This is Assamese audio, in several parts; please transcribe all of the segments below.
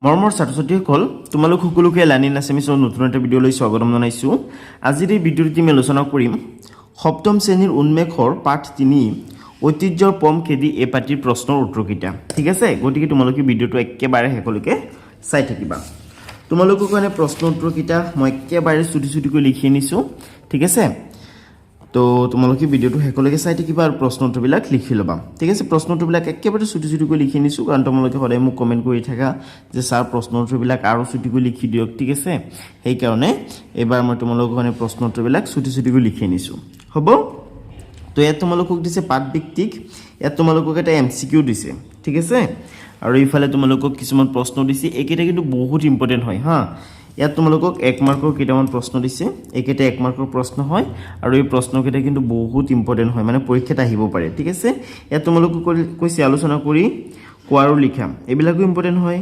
মৰমৰ ছাত্ৰ-ছাত্ৰীসকল তোমালোক সকলোকে লাৰ্নিং আছামিছৰ নতুন এটা ভিডিঅ'লৈ স্বাগতম জনাইছোঁ। আজিৰ এই ভিডিঅ'টোত আমি আলোচনা কৰিম সপ্তম শ্ৰেণীৰ উন্মেষৰ পাঠ 3 ঐতিহ্যৰ পম খেদি এই পাঠৰ প্ৰশ্নৰ উত্তৰকেইটা। ঠিক আছে, গতিকে তোমালোকে ভিডিঅ'টো একেবাৰে শেষলৈকে চাই থাকিবা। তোমালোকৰ কাৰণে প্ৰশ্ন উত্তৰকেইটা মই একেবাৰে চুটি লিখি আনিছোঁ। ঠিক আছে, তো তোমালোকে ভিডিঅ'টো শেষলৈকে চাই থাকিবা আৰু প্ৰশ্ন উত্তৰবিলাক লিখি ল'বা। ঠিক আছে, প্ৰশ্ন উত্তৰবিলাক একেবাৰে চুটি লিখি আনিছোঁ, কাৰণ তোমালোকে সদায় মোক কমেণ্ট কৰি থাকা যে ছাৰ প্ৰশ্ন উত্তৰবিলাক আৰু চুটিকৈ লিখি দিয়ক। ঠিক আছে, সেইকাৰণে এইবাৰ মই তোমালোকৰ কাৰণে প্ৰশ্ন উত্তৰবিলাক চুটিকৈ লিখি আনিছোঁ। হ'ব, তো ইয়াত তোমালোকক দিছে পাঠভিত্তিক, ইয়াত তোমালোকক এটা MCQ দিছে। ঠিক আছে, আৰু ইফালে তোমালোকক কিছুমান প্ৰশ্ন দিছে, এইকেইটা কিন্তু বহুত ইম্পৰ্টেণ্ট হয় হা। ইয়াত তোমালোকক 1 মাৰ্কৰ কেইটামান প্ৰশ্ন দিছে, এইকেইটা 1 মাৰ্কৰ প্ৰশ্ন হয় আৰু এই প্ৰশ্নকেইটা কিন্তু বহুত ইম্পৰ্টেণ্ট হয়, মানে পৰীক্ষাত আহিব পাৰে। ঠিক আছে, ইয়াত তোমালোকক কৈছে আলোচনা কৰি কোৱা আৰু লিখা, এইবিলাকো ইম্পৰ্টেণ্ট হয়,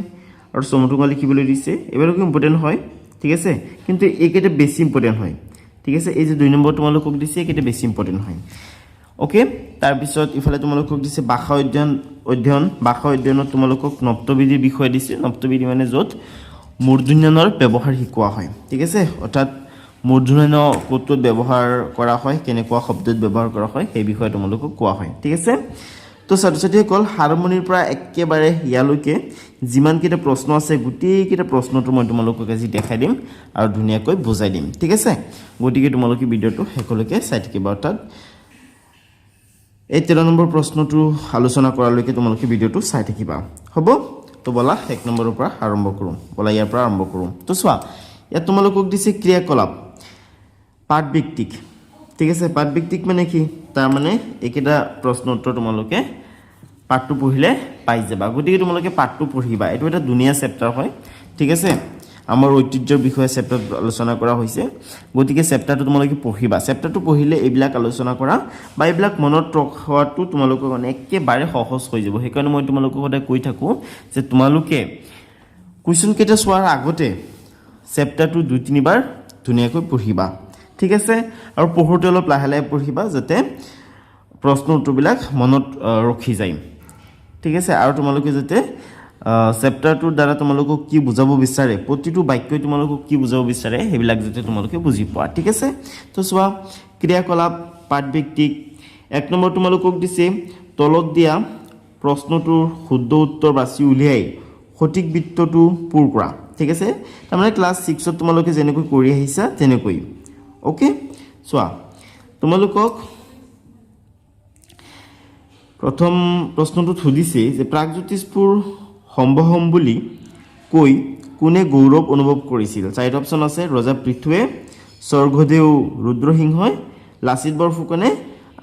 আৰু চমুটোকা লিখিবলৈ দিছে, এইবিলাকো ইম্পৰ্টেণ্ট হয়। ঠিক আছে, কিন্তু এইকেইটা বেছি ইম্পৰ্টেণ্ট হয়। ঠিক আছে, এই যে 2 নম্বৰ তোমালোকক দিছে এইকেইটা বেছি ইম্পৰ্টেণ্ট হয়। অ'কে, তাৰপিছত ইফালে তোমালোকক দিছে ভাষা অধ্যয়নত তোমালোকক নপ্তবিধিৰ বিষয়ে দিছে। নপ্তবিধি মানে য'ত মূৰ্ধন্যৰ ব্যৱহাৰ শিকোৱা হয়। ঠিক আছে, অৰ্থাৎ মূৰ্ধন্য ক'ত ব্যৱহাৰ কৰা হয়, কেনেকুৱা শব্দত ব্যৱহাৰ কৰা হয়, সেই বিষয়ে তোমালোকক কোৱা হয়। ঠিক আছে, তো ছাত্ৰ-ছাত্ৰীসকল আৰম্ভণিৰ পৰা একেবাৰে ইয়ালৈকে যিমানকেইটা প্ৰশ্ন আছে গোটেইকেইটা প্ৰশ্নটো মই তোমালোকক আজি দেখাই দিম আৰু ধুনীয়াকৈ বুজাই দিম। ঠিক আছে, গতিকে তোমালোকে ভিডিঅ'টো শেষলৈকে চাই থাকিবা। অৰ্থাৎ এই 13 নম্বৰ প্ৰশ্নটো আলোচনা কৰালৈকে তোমালোকে ভিডিঅ'টো চাই থাকিবা। হ'ব, তো বলা 1 নম্বৰৰ পৰা আৰম্ভ কৰোঁ। বলা ইয়াৰ পৰা আৰম্ভ কৰোঁ। তো চোৱা, ইয়াত তোমালোকক দিছে ক্ৰিয়াকলাপ পাঠভিত্তিক। ঠিক আছে, পাঠভিত্তিক মানে কি, তাৰমানে এইকেইটা প্ৰশ্ন উত্তৰ তোমালোকে পাঠটো পঢ়িলে পাই যাবা। গতিকে তোমালোকে পাঠটো পঢ়িবা, এইটো এটা ধুনীয়া চেপ্টাৰ হয়। ঠিক আছে, আমাৰ ঐতিহ্যৰ বিষয়ে চেপ্টাৰত আলোচনা কৰা হৈছে, গতিকে চেপ্টাৰটো তোমালোকে পঢ়িবা। চেপ্টাৰটো পঢ়িলে এইবিলাক আলোচনা কৰা বা এইবিলাক মনত ৰখাটো তোমালোকৰ কাৰণে একেবাৰে সহজ হৈ যাব। সেইকাৰণে মই তোমালোকক সদায় কৈ থাকোঁ যে তোমালোকে কুৱেশ্যন কেইটা চোৱাৰ আগতে চেপ্টাৰটো 2-3 বাৰ ধুনীয়াকৈ পঢ়িবা। ঠিক আছে, আৰু পঢ়োঁতে অলপ লাহে লাহে পঢ়িবা যাতে প্ৰশ্ন উত্তৰবিলাক মনত ৰখি যায়। ঠিক আছে, আৰু তোমালোকে যাতে চেপ্টাৰটোৰ দ্বাৰা তোমালোকক কি বুজাব বিচাৰে, প্ৰতিটো বাক্যই তোমালোকক কি বুজাব বিচাৰে সেইবিলাক যাতে তোমালোকে বুজি পোৱা। ঠিক আছে, তো চোৱা, ক্ৰিয়াকলাপ পাঠভিত্তিক 1 নম্বৰ তোমালোকক দিছে তলত দিয়া প্ৰশ্নটোৰ শুদ্ধ উত্তৰ বাছি উলিয়াই সঠিক বৃত্তটো পূৰ কৰা। ঠিক আছে, তাৰমানে ক্লাছ 6ত তোমালোকে যেনেকৈ কৰি আহিছা তেনেকৈ। অ'কে, চোৱা, তোমালোকক প্ৰথম প্ৰশ্নটোত সুধিছে যে প্ৰাগজ্যোতিষপুৰ সম্ভৱম বুলি কৈ কোনে গৌৰৱ অনুভৱ কৰিছিল। 4 অপশ্যন আছে, ৰজা পৃথুৱে, স্বৰ্গদেউ ৰুদ্ৰসিংহই, লাচিত বৰফুকনে,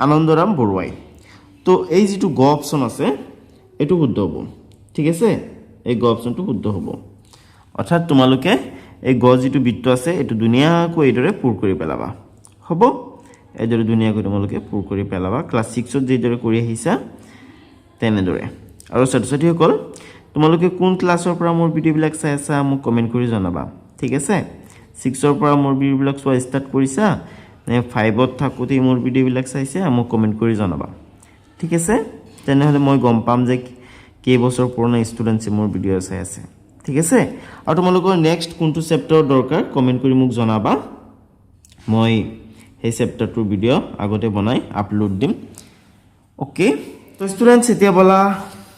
আনন্দৰাম বৰুৱাই। তো এই যিটো গ অপশ্যন আছে এইটো শুদ্ধ হ'ব। ঠিক আছে, এই গ অপশ্যনটো শুদ্ধ হ'ব। অৰ্থাৎ তোমালোকে এই গ যিটো বৃত্ত আছে এইটো ধুনীয়াকৈ এইদৰে পূৰ কৰি পেলাবা। হ'ব, এইদৰে ধুনীয়াকৈ তোমালোকে পূৰ কৰি পেলাবা, ক্লাছ 6ত যিদৰে কৰি আহিছা তেনেদৰে। আৰু ছাত্ৰ-ছাত্ৰীসকল তোমালোকে কোন ক্লাছৰ পৰা মোৰ ভিডিঅ'বিলাক চাই আছা মোক কমেণ্ট কৰি জনাবা। ঠিক আছে, 6ৰ পৰা মোৰ ভিডিঅ'বিলাক চোৱা ষ্টাৰ্ট কৰিছা নে 5ত থাকোঁতেই মোৰ ভিডিঅ'বিলাক চাইছে মোক কমেণ্ট কৰি জনাবা। ঠিক আছে, তেনেহ'লে মই গম পাম যে কেইবছৰ পুৰণা ষ্টুডেণ্টছে মোৰ ভিডিঅ' চাই আছে। ঠিক আছে, আৰু তোমালোকৰ নেক্সট কোনটো চেপ্টাৰৰ দৰকাৰ কমেণ্ট কৰি মোক জনাবা, মই সেই চেপ্টাৰটোৰ ভিডিঅ' আগতে বনাই আপলোড দিম। অ'কে, তো ষ্টুডেণ্টছ এতিয়া বলা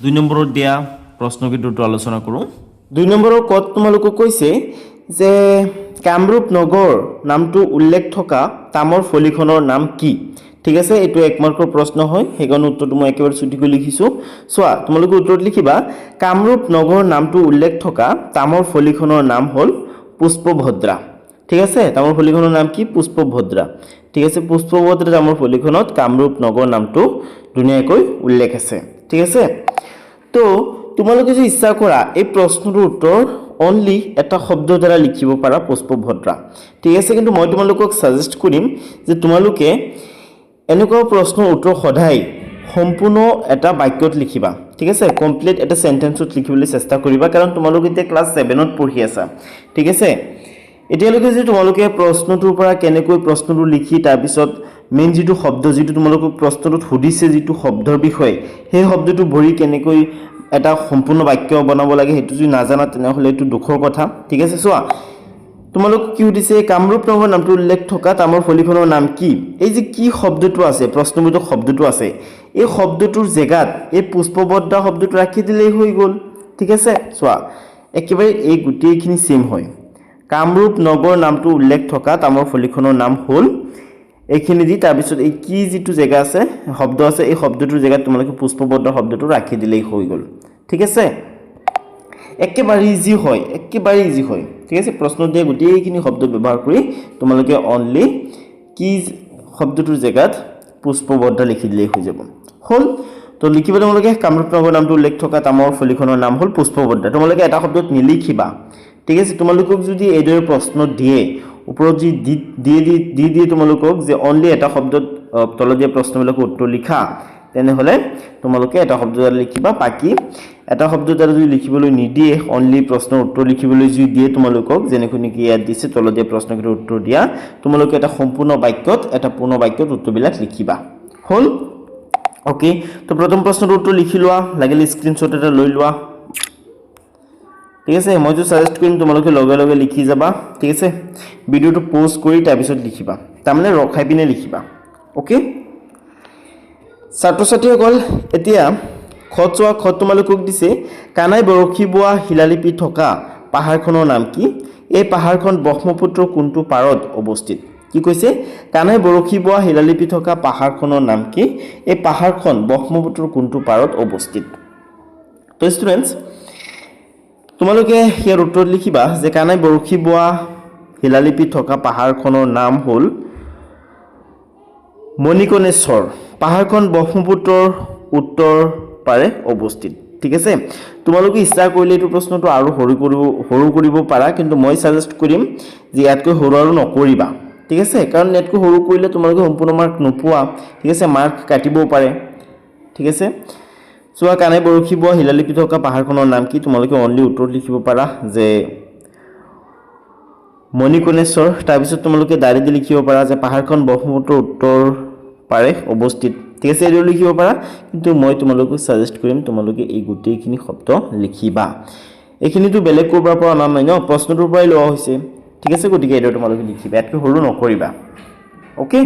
2 নম্বৰত দিয়া প্ৰশ্নকেইটাটো আলোচনা কৰোঁ। 2 নম্বৰৰ কত তোমালোকক কৈছে যে কামৰূপ নগৰ নামটো উল্লেখ থকা তামৰ ফলিখনৰ নাম কি। ঠিক আছে, এইটো 1 মাৰ্কৰ প্ৰশ্ন হয়, সেইকাৰণে উত্তৰটো মই একেবাৰে চুটিকৈ লিখিছোঁ। চোৱা, তোমালোকে উত্তৰত লিখিবা কামৰূপ নগৰ নামটো উল্লেখ থকা তামৰ ফলিখনৰ নাম হ'ল পুষ্পভদ্ৰা। ঠিক আছে, তামৰ ফলিখনৰ নাম কি, পুষ্পভদ্ৰা। ঠিক আছে, পুষ্পভদ্ৰা তামৰ ফলিখনত কামৰূপ নগৰ নামটো ধুনীয়াকৈ উল্লেখ আছে। ঠিক আছে, তো তোমালোকে যদি ইচ্ছা কৰা এই প্ৰশ্নটোৰ উত্তৰ অনলি এটা শব্দৰ দ্বাৰা লিখিব পাৰা পুষ্পভদ্ৰা। ঠিক আছে, কিন্তু মই তোমালোকক ছাজেষ্ট কৰিম যে তোমালোকে এনেকুৱা প্ৰশ্নৰ উত্তৰ সদায় সম্পূৰ্ণ এটা বাক্যত লিখিবা। ঠিক আছে, কমপ্লিট এটা চেণ্টেন্সত লিখিবলৈ চেষ্টা কৰিবা, কাৰণ তোমালোকে এতিয়া ক্লাছ 7ত পঢ়ি আছা। ঠিক আছে, এতিয়ালৈকে যে তোমালোকে প্ৰশ্নটোৰ পৰা কেনেকৈ প্ৰশ্নটো লিখি তাৰপিছত মেইন যিটো শব্দ যিটো তোমালোকক প্ৰশ্নটোত সুধিছে যিটো শব্দৰ বিষয়ে সেই শব্দটো ভৰি কেনেকৈ এটা সম্পূৰ্ণ বাক্য বনাব লাগে সেইটো যদি নাজানা তেনেহ'লে এইটো দুখৰ কথা ঠিক আছে চোৱা তোমালোক কি সুধিছে কামৰূপ নগৰ নামটো উল্লেখ থকা তামৰ ফলিখনৰ নাম কি এই যে কি শব্দটো আছে প্ৰশ্নবোধক শব্দটো আছে এই শব্দটোৰ জেগাত এই পুষ্পবদ্ধ শব্দটো ৰাখি দিলেই হৈ গ'ল ঠিক আছে চোৱা একেবাৰে এই গোটেইখিনি সেম হয় কামৰূপ নগৰ নামটো উল্লেখ থকা তামৰ ফলিখনৰ নাম হ'ল এইখিনি দি তাৰ পিছত এই কি যিটো জেগা আছে শব্দ আছে এই শব্দটোৰ জেগাত তোমালোকে পুষ্পবদ্ধ শব্দটো ৰাখি দিলেই হৈ গ'ল ঠিক আছে একেবাৰে ইজি হয় ঠিক আছে প্ৰশ্ন দিয়ে গোটেইখিনি শব্দ ব্যৱহাৰ কৰি তোমালোকে অনলি কি শব্দটোৰ জেগাত পুষ্পবদ্ধ লিখি দিলেই হৈ যাব হ'ল তো লিখিব তোমালোকে কামৰূপ নগৰ নামটো উল্লেখ থকা তামৰ ফলিখনৰ নাম হ'ল পুষ্পবদ্ধ তোমালোকে এটা শব্দত নিলিখিবা ঠিক আছে তোমালোকক যদি এইদৰে প্ৰশ্ন দিয়ে ওপৰত যি দিয়ে তোমালোকক যে অনলি এটা শব্দত তলত দিয়া প্ৰশ্নবিলাকৰ উত্তৰ লিখা তেনেহ'লে তোমালোকে এটা শব্দ দ্বাৰা লিখিবা বাকি এটা শব্দ দ্বাৰা যদি লিখিবলৈ নিদিয়ে অনলি প্ৰশ্নৰ উত্তৰ লিখিবলৈ যদি দিয়ে তোমালোকক যেনেকৈ নেকি ইয়াত দিছে তলত দিয়া প্ৰশ্নকেইটাৰ উত্তৰ দিয়া তোমালোকে এটা সম্পূৰ্ণ বাক্যত এটা পূৰ্ণ বাক্যত উত্তৰবিলাক লিখিবা হ'ল ওকে তো প্ৰথম প্ৰশ্নৰ উত্তৰ লিখি লোৱা লাগিলে স্ক্ৰিনশ্বট এটা লৈ লোৱা ঠিক আছে মইতো সাজেষ্ট কৰিম তোমালোকে লগে লগে লিখি যাবা ঠিক আছে ভিডিওটো পজ কৰি তাৰ পিছত লিখিবা তাৰমানে ৰখাই পিনে লিখিবা ওকে ছাত্ৰ ছাত্ৰীসকল এতিয়া খচোৱা খ তোমালোকক দিছে কানাই বৰশী বোৱা শিলালিপি থকা পাহাৰখনৰ নাম কি এই পাহাৰখন ব্ৰহ্মপুত্ৰৰ কোনটো পাৰত অৱস্থিত কি কৈছে কানাই বৰশী বোৱা শিলালিপি থকা পাহাৰখনৰ নাম কি এই পাহাৰখন ব্ৰহ্মপুত্ৰৰ কোনটো পাৰত অৱস্থিত তো ষ্টুডেন্টস তোমালোকে ইয়াৰ উত্তৰ লিখিবা যে কানাই বৰশী বোৱা শিলালিপি থকা পাহাৰখনৰ নাম হ'ল মণিকণেশ্বৰ পাহাৰখন ব্ৰহ্মপুত্ৰৰ উত্তৰ পাৰে অৱস্থিত ঠিক আছে তোমালোকে ইচ্ছা কৰিলে এই প্ৰশ্নটো আৰু সৰু কৰিব পাৰা কিন্তু মই সাজেষ্ট কৰিম যে ইয়াতকৈ সৰু আৰু নকৰিবা ঠিক আছে কাৰণ ইয়াতকৈ সৰু কৰিলে তোমালোকে সম্পূৰ্ণ মাৰ্ক নোপোৱা ঠিক আছে মাৰ্ক কাটিবও পাৰে ঠিক আছে চোৱা কানাই বৰশী বোৱা শিলালিপি থকা পাহাৰখনৰ নাম কি তোমালোকে অনলি উত্তৰ লিখিব পাৰা যে মণিকণেশ্বৰ তাৰ পিছত তোমালোকে দাঁড়ি দি লিখিব পাৰা যে পাহাৰখন ব্ৰহ্মপুত্ৰৰ উত্তৰ পাৰে অৱস্থিত ঠিক আছে এইটো লিখিব পাৰা কিন্তু মই তোমালোকক সাজেষ্ট কৰিম তোমালোকে এই গোটেইখিনি শব্দ লিখিবা এইখিনিতো বেলেগ কৰবাৰ পৰা অনা নাই ন প্ৰশ্নটোৰ পৰাই লোৱা হৈছে ঠিক আছে গতিকে এইটো তোমালোকে লিখিবা এতকৈ সৰু নকৰিবা ওকে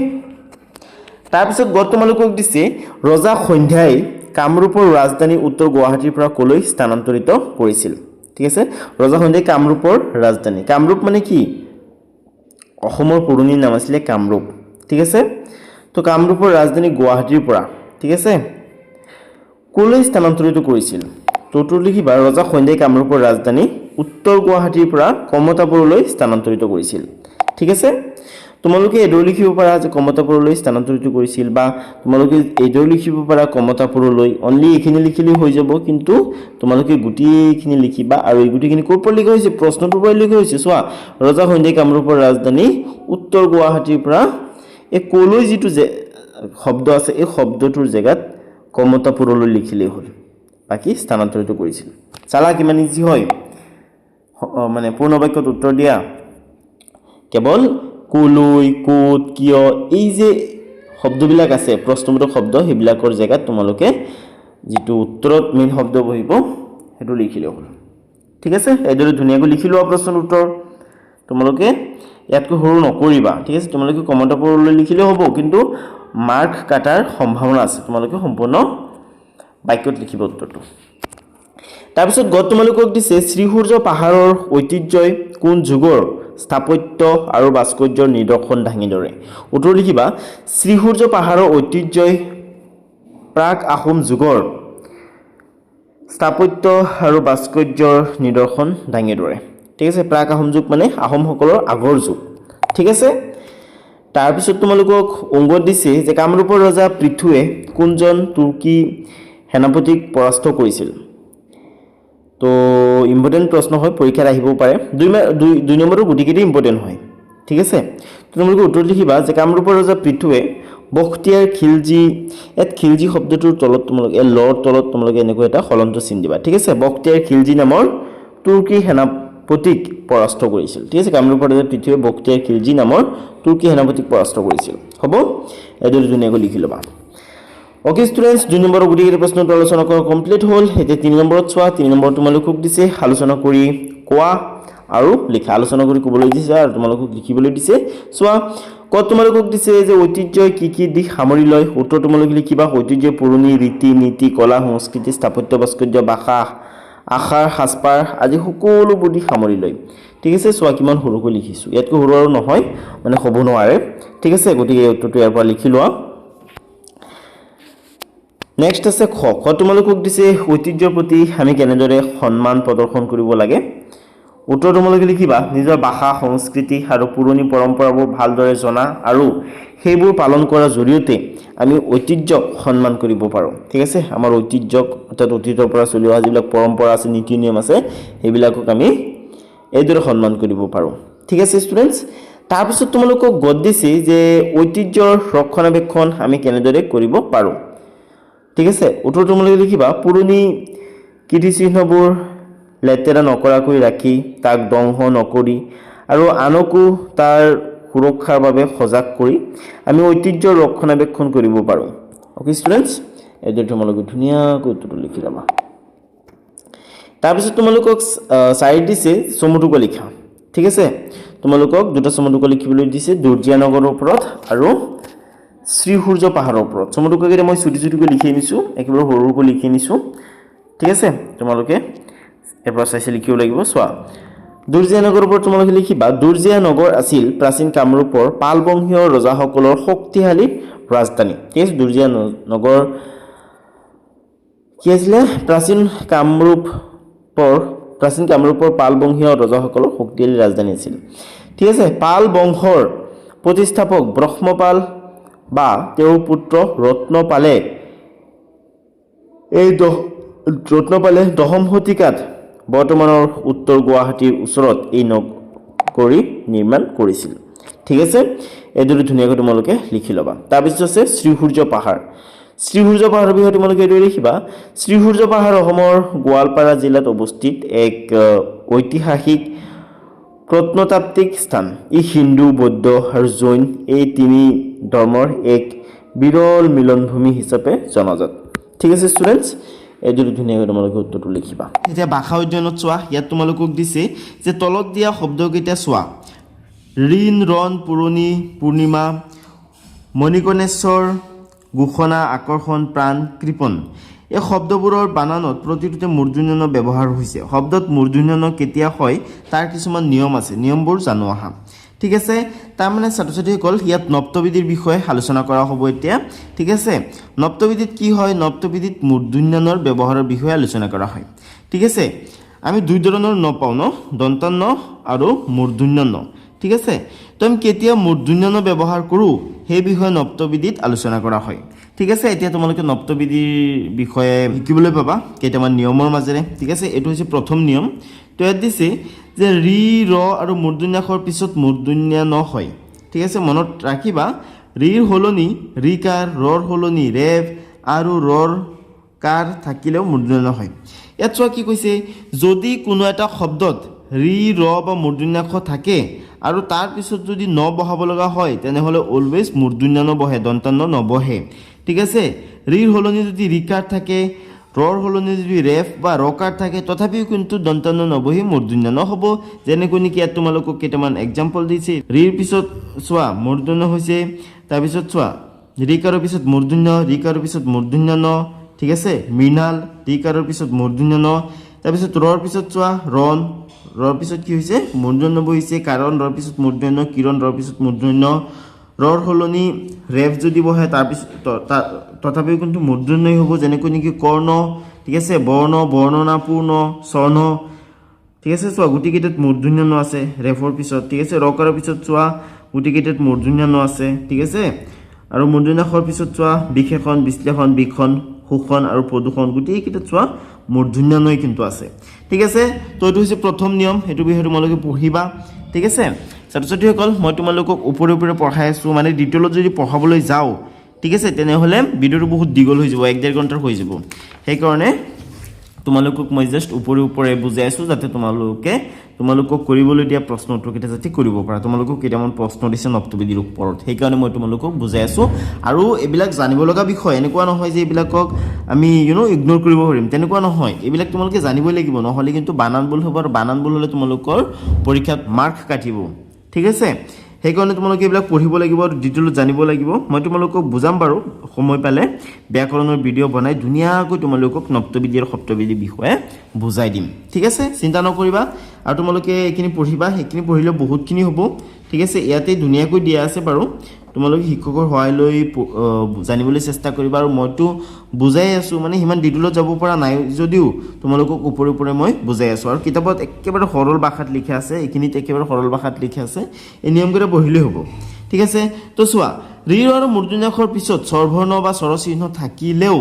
তাৰ পিছত গত তোমালোকক দিছে ৰজা সন্ধ্যাই কামৰূপৰ ৰাজধানী উত্তৰ গুৱাহাটীৰ পৰা কলৈ স্থানান্তৰিত কৰিছিল ঠিক আছে ৰজা সন্ধ্যাই কামৰূপৰ ৰাজধানী কামৰূপ মানে কি অসমৰ পুৰণি নাম আছিল কামৰূপ ঠিক আছে তো কামৰূপৰ ৰাজধানী গুৱাহাটীৰ পৰা ঠিক আছে কলৈ স্থানান্তৰিত কৰিছিল তো উত্তৰ লিখিবা ৰজা সন্ধ্যাই কামৰূপৰ ৰাজধানী উত্তৰ গুৱাহাটীৰ পৰা কমতাপুৰলৈ স্থানান্তৰিত কৰিছিল ঠিক আছে তোমালোকে এইদৰে লিখিব পাৰা যে কমতাপুৰলৈ স্থানান্তৰিত কৰিছিল বা তোমালোকে এইদৰে লিখিব পাৰা কমতাপুৰলৈ অনলি এইখিনি লিখিলেই হৈ যাব কিন্তু তোমালোকে গোটেইখিনি লিখিবা আৰু এই গোটেইখিনি ক'ৰ পৰা লিখা হৈছে প্ৰশ্নটোৰ পৰা লিখা হৈছে চোৱা ৰজা সন্ধ্যাই কামৰূপৰ ৰাজধানী উত্তৰ গুৱাহাটীৰ পৰা এই কলৈ যিটো শব্দ আছে এই শব্দটোৰ জেগাত কমতাপুৰলৈ লিখিলেই হ'ল বাকি স্থানান্তৰিত কৰিছিল চালা কিমান ইজি হয় মানে পূৰ্ণ বাক্যত উত্তৰ দিয়া কেৱল কলৈ ক'ত কিয় এই যে শব্দবিলাক আছে প্ৰশ্নবোধক শব্দ সেইবিলাকৰ জেগাত তোমালোকে যিটো উত্তৰত মেইন শব্দ বহিব সেইটো লিখিলে হ'ল ঠিক আছে এইদৰে ধুনীয়াকৈ লিখি লোৱা প্ৰশ্নৰ উত্তৰ তোমালোকে ইয়াতকৈ সৰু নকৰিবা ঠিক আছে তোমালোকে কমতাপুৰলৈ লিখিলে হ'ব কিন্তু মাৰ্ক কাটাৰ সম্ভাৱনা আছে তোমালোকে সম্পূৰ্ণ বাক্যত লিখিব উত্তৰটো তাৰ পিছত গত তোমালোকক দিছে শ্ৰীসূৰ্য পাহাৰৰ ঐতিহ্যই কোন যুগৰ স্থাপত্য আৰু ভাস্কৰ্যৰ নিদৰ্শন দাঙি ধৰে উত্তৰ লিখিবা শ্ৰীসূৰ্য পাহাৰৰ ঐতিহ্যই প্ৰাক আহোম যুগৰ স্থাপত্য আৰু ভাস্কৰ্যৰ নিদৰ্শন দাঙি ধৰে ঠিক আছে প্ৰাক আহোম যুগ মানে আহোমসকলৰ আগৰ যুগ ঠিক আছে তাৰ পিছত তোমালোকক অংগত দিছে যে কামৰূপৰ ৰজা পৃথুৱে কোনজন তুৰ্কী সেনাপতিক পৰাস্ত কৰিছিল তো ইম্পৰ্টেন্ট প্ৰশ্ন হয় পৰীক্ষাত আহিব পাৰে দুই নম্বৰৰ গুটিকেইটা ইম্পৰ্টেন্ট হয় ঠিক আছে তোমালোকে উত্তৰ লিখিবা যে কামৰূপৰ ৰজা পৃথুৱে বখতিয়াৰ খিলজি এত খিলজি শব্দটোৰ তলত তোমালোকে লৰ তলত তোমালোকে এনেকৈ এটা হলন্ত চিন দিবা ঠিক আছে বখতিয়াৰ খিলজি নামৰ তুৰ্কী সেনাপতিক পৰাস্ত কৰিছিল ঠিক আছে কামৰূপৰ ৰজা পৃথ্বীয়ে বক্তিয়াৰ খিলজী নামৰ তুৰ্কী সেনাপতিক পৰাস্ত কৰিছিল হ'ব এদৰে ধুনীয়াকৈ লিখি ল'বা ওকে স্টুডেন্টস 2 নম্বৰৰ গুটিকেইটা প্ৰশ্নটো আলোচনা কৰা কমপ্লিট হ'ল এতিয়া 3 নম্বৰত চোৱা 3 নম্বৰ তোমালোকক দিছে আলোচনা কৰি কোৱা আৰু লিখা আলোচনা কৰি ক'বলৈ দিছে আৰু তোমালোকক লিখিবলৈ দিছে চোৱা কত তোমালোকক দিছে যে ঐতিহ্যই কি দিশ সামৰি লয় উত্তৰ তোমালোকে লিখিবা ঐতিহ্যই পুৰণি ৰীতি নীতি কলা সংস্কৃতি স্থাপত্য ভাস্কৰ্য ভাষা আখাৰ সাজপাৰ আজি সকলোবোৰ দিশ সামৰি লয় ঠিক আছে চোৱা কিমান সৰুকৈ লিখিছো ইয়াতকৈ সৰু আৰু নহয় মানে হ'ব নোৱাৰে ঠিক আছে গতিকে উত্তৰটো ইয়াৰ পৰা লিখি লোৱা নেক্সট আছে খ তোমালোকক দিছে ঐতিহ্যৰ প্ৰতি আমি কেনেদৰে সন্মান প্ৰদৰ্শন কৰিব লাগে উত্তৰ তোমালোকে লিখিবা নিজৰ ভাষা সংস্কৃতি আৰু পুৰণি পৰম্পৰাবোৰ ভালদৰে জনা আৰু সেইবোৰ পালন কৰাৰ জৰিয়তে আমি ঐতিহ্যক সন্মান কৰিব পাৰোঁ ঠিক আছে আমাৰ ঐতিহ্যক অৰ্থাৎ অতীতৰ পৰা চলি অহা যিবিলাক পৰম্পৰা আছে নীতি নিয়ম আছে সেইবিলাকক আমি এইদৰে সন্মান কৰিব পাৰোঁ ঠিক আছে ষ্টুডেন্টস তাৰপিছত তোমালোকক গদ দিছে যে ঐতিহ্যৰ ৰক্ষণাবেক্ষণ আমি কেনেদৰে কৰিব পাৰোঁ ঠিক আছে উত্তৰ তোমালোকে লিখিবা পুৰণি কীৰ্তিচিহ্নবোৰ লেতেৰা নকৰাকৈ ৰাখি তাক ধ্বংস নকৰি আৰু আনকো তাৰ সুৰক্ষাৰ বাবে সজাগ কৰি আমি ঐতিহ্যৰ ৰক্ষণাবেক্ষণ কৰিব পাৰোঁ ওকে ষ্টুডেন্টস এদৰে তোমালোকে ধুনীয়াকৈ উত্তৰটো লিখি ল'বা তাৰপিছত তোমালোকক চাইড দিছে চমুটুকু লিখা ঠিক আছে তোমালোকক দুটা চমুটুকু লিখিবলৈ দিছে দুৰ্জিয়া নগৰৰ ওপৰত আৰু শ্ৰীসূৰ্য পাহাৰৰ ওপৰত চমুটুকুকেইটা মই চুটি লিখি আনিছোঁ একেবাৰে সৰুকৈ লিখি আনিছোঁ ঠিক আছে তোমালোকে এবাৰ চাইছে লিখিব লাগিব চোৱা দুৰ্জিয়া নগৰৰ ওপৰত তোমালোকে লিখিবা দুৰ্জিয়া নগৰ আছিল প্ৰাচীন কামৰূপৰ পাল বংশীয় ৰজাসকলৰ শক্তিশালী ৰাজধানী ঠিক আছে দুৰ্জিয়া নগৰ কি আছিল প্ৰাচীন কামৰূপৰ পাল বংশীয় ৰজাসকলৰ শক্তিশালী ৰাজধানী আছিল ঠিক আছে পাল বংশৰ প্ৰতিষ্ঠাপক ব্ৰহ্মপাল বা তেওঁৰ পুত্ৰ ৰত্নপালে দশম শতিকাত বৰ্তমানৰ উত্তৰ গুৱাহাটীৰ ওচৰত এই নগৰী নিৰ্মাণ কৰিছিল ঠিক আছে এইদৰে ধুনীয়াকৈ তোমালোকে লিখি ল'বা তাৰপিছত আছে শ্ৰীসূৰ্য পাহাৰ বিষয়ে তোমালোকে এইদৰে লিখিবা শ্ৰীসূৰ্য পাহাৰ অসমৰ গোৱালপাৰা জিলাত অৱস্থিত এক ঐতিহাসিক প্ৰত্নতাত্ত্বিক স্থান ই হিন্দু বৌদ্ধ আৰু জৈন এই তিনি ধৰ্মৰ এক বিৰল মিলনভূমি হিচাপে জনাজাত ঠিক আছে ষ্টুডেন্টস এইদৰে ধুনীয়াকৈ তোমালোকে উত্তৰটো লিখিবা এতিয়া ভাষা অধ্যয়নত চোৱা ইয়াত তোমালোকক দিছে যে তলত দিয়া শব্দকেইটা চোৱা ঋণ ৰণ পুৰণি পূৰ্ণিমা মণিকণেশ্বৰ ঘোষণা আকৰ্ষণ প্ৰাণ কৃপণ এই শব্দবোৰৰ বানানত প্ৰতিটোতে মূৰ্ধন্য ব্যৱহাৰ হৈছে শব্দত মূৰ্ধন্য কেতিয়া হয় তাৰ কিছুমান নিয়ম আছে নিয়মবোৰ জানো আহা ঠিক আছে তাৰমানে ছাত্ৰ-ছাত্ৰীসকল ইয়াত নপ্তবিধিৰ বিষয়ে আলোচনা কৰা হ'ব এতিয়া ঠিক আছে নপ্তবিধিত কি হয় নপ্তবিধিত মূৰ্ধন্যৰ ব্যৱহাৰৰ বিষয়ে আলোচনা কৰা হয় ঠিক আছে আমি দুই ধৰণৰ ন পাওঁ ন দন্তান্ন আৰু মূৰ্ধন্য ন ঠিক আছে তো আমি কেতিয়া মূৰ্ধন্য ব্যৱহাৰ কৰোঁ সেই বিষয়ে নপ্তবিধিত আলোচনা কৰা হয় ঠিক আছে এতিয়া তোমালোকে নপ্তবিধিৰ বিষয়ে শিকিবলৈ পাবা কেইটামান নিয়মৰ মাজেৰে ঠিক আছে এইটো হৈছে প্ৰথম নিয়ম তো ইয়াত দিছে যে ৰি ৰ আৰু মূৰ্ধন্যাক্ষৰ পিছত মূৰ্ধন্য ন হয় ঠিক আছে মনত ৰাখিবা ৰিৰ সলনি ৰিকাৰ ৰৰ সলনি ৰেভ আৰু ৰৰ কাৰ থাকিলেও মূৰ্ধন্য হয় ইয়াত চোৱা কি কৈছে যদি কোনো এটা শব্দত ৰি ৰ বা মূৰ্ধন্যাক্ষ থাকে আৰু তাৰ পিছত যদি ন বহাব লগা হয় তেনেহ'লে অলৱেজ মূৰ্ধন্য ন বহে দন্তান্ন নবহে ঠিক আছে ৰিৰ সলনি যদি ৰিকাৰ থাকে ৰৰ সলনি যদি ৰেফ বা ৰকাৰ থাকে তথাপিও কিন্তু দন্তান্ন নবহি মূৰ্ধন্য ন হ'ব যেনেকৈ নেকি ইয়াত তোমালোকক কেইটামান এক্সাম্পল দিছে ৰিৰ পিছত চোৱা মূৰ্ধন্য হৈছে তাৰপিছত চোৱা ৰিকাৰৰ পিছত মূৰ্ধন্য ৰিকাৰৰ পিছত মূৰ্ধন্য ন ঠিক আছে মৃণাল ৰিকাৰৰ পিছত মূৰ্ধন্য ন তাৰপিছত ৰৰ পিছত চোৱা ৰণ ৰৰ পিছত কি হৈছে মূৰ্ধন্য বহিছে কাৰণ ৰৰ পিছত মূৰ্ধন্য কিৰণ ৰৰ পিছত মূৰ্ধন্য ৰৰ সলনি ৰেফ যদি বহে তাৰপিছত তথাপিও কিন্তু মূৰ্ধন্যই হ'ব যেনেকৈ নেকি কৰ্ণ ঠিক আছে বৰ্ণ বৰ্ণনা পূৰ্ণ স্বৰ্ণ ঠিক আছে চোৱা গুটিকেইটাত মূৰ্ধন্য ন আছে ৰেফৰ পিছত ঠিক আছে ৰকাৰৰ পিছত চোৱা গুটিকেইটাত মূৰ্ধন্য ন আছে ঠিক আছে আৰু মূৰ্ধন্যাক্ষৰ পিছত চোৱা বিশেষণ বিশ্লেষণ বীক্ষণ শোষণ আৰু প্ৰদূষণ গুটিকেইটাত চোৱা মূৰ্ধন্য নই কিন্তু আছে ঠিক আছে তো এইটো হৈছে প্ৰথম নিয়ম এইটো বিষয়ে তোমালোকে পঢ়িবা ঠিক আছে ছাত্ৰ-ছাত্ৰীসকল মই তোমালোকক ওপৰে পঢ়াই আছোঁ মানে ডিটেইলত যদি পঢ়াবলৈ যাওঁ ঠিক আছে তেনেহ'লে ভিডিঅ'টো বহুত দীঘল হৈ যাব 1.5 ঘণ্টাৰ হৈ যাব সেইকাৰণে তোমালোকক মই জাস্ট ওপৰে বুজাই আছো যাতে তোমালোকক কৰিবলৈ দিয়া প্ৰশ্ন উত্তৰকেইটা যাতে কৰিব পাৰা তোমালোকক কেইটামান প্ৰশ্ন দিছে নপ্তবিধিৰ ওপৰত সেইকাৰণে মই তোমালোকক বুজাই আছো আৰু এইবিলাক জানিব লগা বিষয় এনেকুৱা নহয় যে এইবিলাকক আমি ইগনোৰ কৰিব পাৰিম তেনেকুৱা নহয় এইবিলাক তোমালোকে জানিবই লাগিব নহলে কিন্তু বানান ভুল হ'ব আৰু বানান ভুল হ'লে তোমালোকৰ পৰীক্ষাত মাৰ্ক কাটিব ঠিক আছে সেইকাৰণে তোমালোকে এইবিলাক পঢ়িব লাগিব আৰু ডিটেইলত জানিব লাগিব মই তোমালোকক বুজাম বাৰু সময় পালে ব্যাকৰণৰ ভিডিও বনাই ধুনীয়াকৈ তোমালোকক নপ্তবিধি আৰু সপ্তবিধি বিষয়ে বুজাই দিম ঠিক আছে চিন্তা নকৰিবা আৰু তোমালোকে এইখিনি পঢ়িবা সেইখিনি পঢ়িলে বহুতখিনি হ'ব ঠিক আছে ইয়াতে ধুনীয়াকৈ দিয়া আছে বাৰু তোমালোকে শিক্ষকৰ সহায় লৈ জানিবলৈ চেষ্টা কৰিবা আৰু মইতো বুজাই আছো মানে হিমান ডিটেইলত যাব পৰা নাই যদিও তোমালোকক ওপৰে মই বুজাই আছো আৰু কিতাপত একেবাৰে সৰল ভাষাত লিখা আছে এইখিনিত একেবাৰে সৰল ভাষাত লিখা আছে এই নিয়মকেইটা পঢ়িলেই হ'ব ঠিক আছে তো চোৱা ঋ আৰু মূৰ্ধন্য আখৰ পিছত স্বৰবৰ্ণ বা স্বৰচিহ্ন থাকিলেও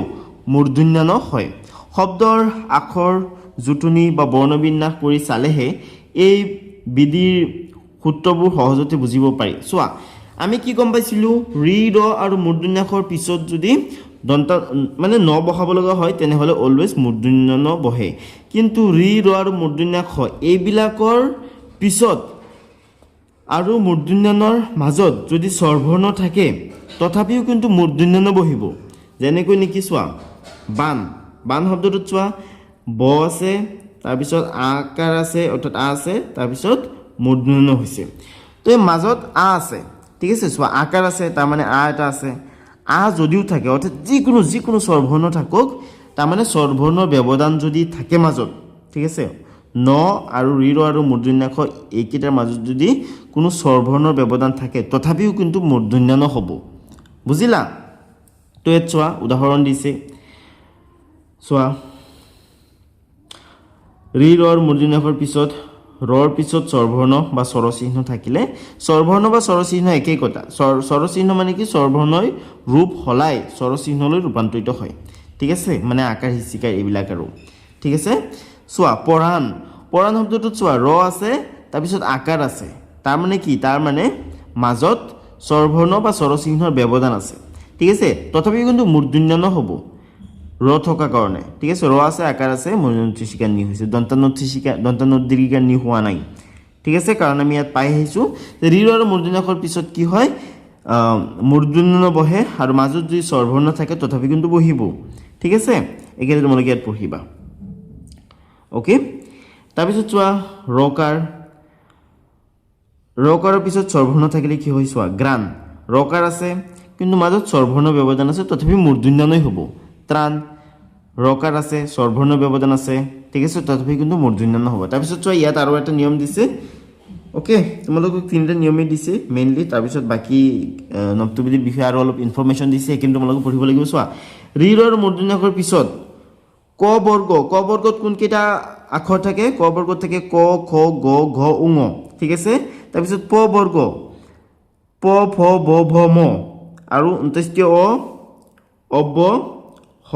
মূৰ্ধন্য হয় শব্দৰ আখৰ জুটনি বা বৰ্ণবিন্যাস কৰি চালেহে এই বিধিৰ সূত্ৰবোৰ সহজতে বুজিব পাৰি চোৱা আমি কি গম পাইছিলো ঋ ৰ আৰু মূৰ্ধন্য আখৰ পিছত যদি দন্ত মানে ন বহাব লগা হয় তেনেহলে অলৱেজ মূৰ্ধন্য ন বহে কিন্তু ঋ ৰ আৰু মূৰ্ধন্য আখৰ এইবিলাকৰ পিছত আৰু মূৰ্ধন্যৰ মাজত যদি স্বৰবৰ্ণ থাকে তথাপিও কিন্তু মূৰ্ধন্য বহিব যেনেকৈ নেকি চোৱা বান শব্দটোত চোৱা ব আছে তাৰপিছত আকাৰ আছে অৰ্থাৎ আ আছে তাৰপিছত মূৰ্ধন্য হৈছে তো এই মাজত আ আছে ঠিক আছে চোৱা আকাৰ আছে তাৰ মানে আ এটা আছে আ যদিও থাকে অৰ্থাৎ যিকোনো স্বৰবৰ্ণ থাকক তাৰ মানে স্বৰবৰ্ণৰ ব্যৱধান যদি থাকে মাজত ঠিক আছে ন আৰু ঋ আৰু মূৰ্ধন্য আখৰ এইকেইটাৰ মাজত যদি কোনো স্বৰবৰ্ণৰ ব্যৱধান থাকে তথাপিও কিন্তু মূৰ্ধন্য হ'ব বুজিলা তো ইয়াত চোৱা উদাহৰণ দিছে চোৱা ঋ ৰ মূৰ্ধন্য আখৰ পিছত ৰৰ পিছত স্বৰবৰ্ণ বা স্বৰচিহ্ন থাকিলে স্বৰবৰ্ণ বা স্বৰচিহ্ন একেই কথা স্বৰচিহ্ন মানে কি স্বৰবৰ্ণই ৰূপ সলাই স্বৰচিহ্নলৈ ৰূপান্তৰিত হয় ঠিক আছে মানে আকাৰ হিচিকাৰ এইবিলাক আৰু ঠিক আছে চোৱা পৰাণ শব্দটোত চোৱা ৰ আছে তাৰপিছত আকাৰ আছে তাৰ মানে কি তাৰ মানে মাজত স্বৰবৰ্ণ বা স্বৰচিহ্নৰ ব্যৱধান আছে ঠিক আছে তথাপিও কিন্তু মূৰ্ধন্য হ'ব ৰ থকা কাৰণে ঠিক আছে ৰ আছে আকাৰ আছে মূৰ্ধন্যচিকা নি হৈছে দন্তানুদ্দিকা নি হোৱা নাই ঠিক আছে কাৰণ আমি ইয়াত পাই আহিছোঁ ঋ আৰু মূৰ্ধন্য আখৰ পিছত কি হয় মূৰ্ধন্য বহে আৰু মাজত যদি স্বৰবৰ্ণ থাকে তথাপি কিন্তু বহিব ঠিক আছে একেদৰে তোমালোকে ইয়াত পঢ়িবা ওকে তাৰপিছত চোৱা ৰকাৰৰ পিছত স্বৰবৰ্ণ থাকিলে কি হয় চোৱা গ্ৰাণ ৰকাৰ আছে কিন্তু মাজত স্বৰবৰ্ণ ব্যৱধান আছে তথাপি মূৰ্ধন্যই হ'ব ত্ৰাণ ৰকাৰ আছে স্বৰবৰ্ণ ব্যৱধান আছে ঠিক আছে তথাপি কিন্তু মূৰ্ধন্য হ'ব তাৰপিছত চোৱা ইয়াত আৰু এটা নিয়ম দিছে ওকে তোমালোকক তিনিটা নিয়মে দিছে মেইনলি তাৰপিছত বাকী নপ্তবিধিৰ বিষয়ে আৰু অলপ ইনফৰমেশ্যন দিছে কিন্তু তোমালোকে পঢ়িব লাগিব চোৱা ঋ আৰু মূৰ্ধন্য আখৰ পিছত ক বৰ্গত কোনকেইটা আখৰ থাকে ক বৰ্গত থাকে ক খ গ ঘ ঙ ঠিক আছে তাৰপিছত প বৰ্গ প ফ ব ভ ম আৰু ২৯ অব্য হ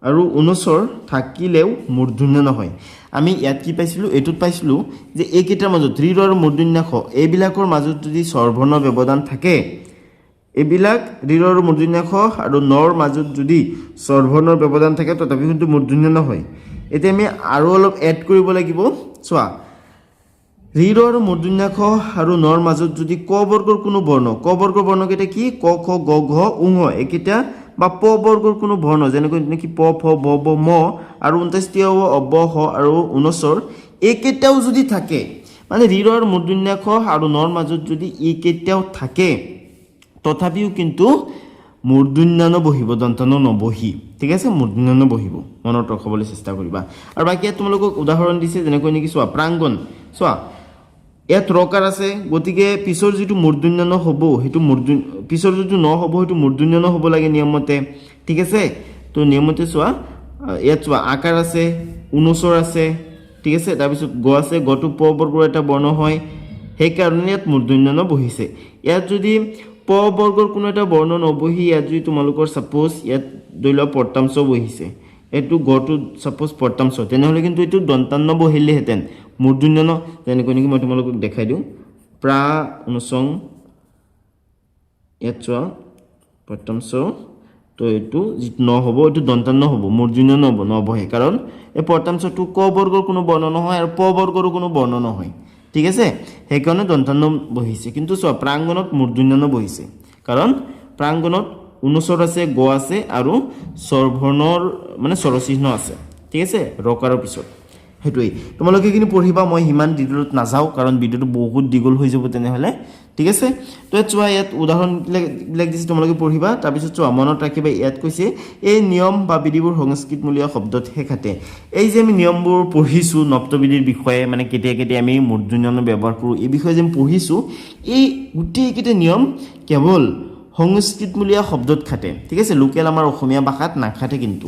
আৰু অনুস্বৰ থাকিলেও মূৰ্ধন্য নহয় আমি ইয়াত কি পাইছিলোঁ এইটোত পাইছিলোঁ যে এইকেইটাৰ মাজত ঋ আৰু মূৰ্ধন্য খ এইবিলাকৰ মাজত যদি স্বৰবৰ্ণ ব্যৱধান থাকে এইবিলাক ঋ আৰু মূৰ্ধন্য খ আৰু নৰ মাজত যদি স্বৰবৰ্ণৰ ব্যৱধান থাকে তথাপি কিন্তু মূৰ্ধন্য নহয় এতিয়া আমি আৰু অলপ এড কৰিব লাগিব চোৱা ঋ আৰু মূৰ্ধন্য খ আৰু নৰ মাজত যদি ক বৰ্গৰ কোনো বৰ্ণ ক বৰ্গৰ বৰ্ণকেইটা কি ক খ গ ঘ ঙ এইকেইটা বা প বৰ্গৰ কোনো বৰ্ণ যেনেকৈ নেকি প ফ ব ব ম আৰু ২৯ অব্য হ আৰু অনুস্বৰ এইকেইটাও যদি থাকে মানে ঋ আৰু মূৰ্ধন্য খ আৰু নৰ মাজত যদি এইকেইটাও থাকে তথাপিও কিন্তু মূৰ্ধন্য বহিব দন্তন্য নবহি ঠিক আছে মূৰ্ধন্য বহিব মনত ৰখাবলৈ চেষ্টা কৰিবা আৰু বাকী ইয়াত তোমালোকক উদাহৰণ দিছে যেনেকৈ নেকি চোৱা প্ৰাংগণ চোৱা ইয়াত ৰকাৰ আছে গতিকে পিছৰ যিটো মূৰ্ধন্য হ'ব সেইটো পিছৰ যিটো ন হ'ব সেইটো মূৰ্ধন্য হ'ব লাগে নিয়মমতে ঠিক আছে তো নিয়মমতে চোৱা ইয়াত চোৱা আকাৰ আছে অনুস্বৰ আছে ঠিক আছে তাৰপিছত গ আছে গটো প বৰ্গৰ এটা বৰ্ণ হয় সেইকাৰণে ইয়াত মূৰ্ধন্য বহিছে ইয়াত যদি প বৰ্গৰ কোনো এটা বৰ্ণ নবহি ইয়াত যদি তোমালোকৰ ছাপ'জ ইয়াত ধৰি লোৱা পৰ্তাংশ বহিছে এইটো গটো ছাপ'জ পৰ্তাংশ তেনেহ'লে কিন্তু এইটো দন্তান্ন বহিলেহেঁতেন মূৰ্ধন্য যেনেকৈ নেকি মই তোমালোকক দেখাই দিওঁ প্ৰা অনুচং ইয়াত চোৱা পৰ্তাংশ তো এইটো ন হ'ব, এইটো দন্তান্ন হ'ব, মূৰ্ধন্য নবহে, কাৰণ এই পটাংশটো ক বৰ্গৰ কোনো বৰ্ণ নহয় আৰু প বৰ্গৰো কোনো বৰ্ণ নহয়, ঠিক আছে, সেইকাৰণে দন্তান্ন বহিছে। কিন্তু চোৱা প্ৰাংগণত মূৰ্ধন্য বহিছে, কাৰণ প্ৰাংগণত অনুস্বৰ আছে, গ আছে আৰু স্বৰবৰ্ণৰ মানে স্বৰচিহ্ন আছে, ঠিক আছে, ৰকাৰৰ পিছত। সেইটোৱেই তোমালোকে কিন্তু পঢ়িবা, মই সিমান ডিটেইলত নাযাওঁ কাৰণ ভিডিঅ'টো বহুত দীঘল হৈ যাব তেনেহ'লে, ঠিক আছে। তো ইয়াত চোৱা, ইয়াত উদাহৰণবিলাক দিছে, তোমালোকে পঢ়িবা। তাৰপিছত চোৱা, মনত ৰাখিবা, ইয়াত কৈছে এই নিয়ম বা বিধিবোৰ সংস্কৃতমূলীয় শব্দতহে খাটে। এই যে আমি নিয়মবোৰ পঢ়িছোঁ নপ্তবিধিৰ বিষয়ে, মানে কেতিয়া কেতিয়া আমি মূৰ্ধন্য ব্যৱহাৰ কৰোঁ, এই বিষয়ে যে আমি পঢ়িছোঁ, এই গোটেইকেইটা নিয়ম কেৱল সংস্কৃতমূলীয় শব্দত খাটে, ঠিক আছে, লোকেল আমাৰ অসমীয়া ভাষাত নাখাটে কিন্তু,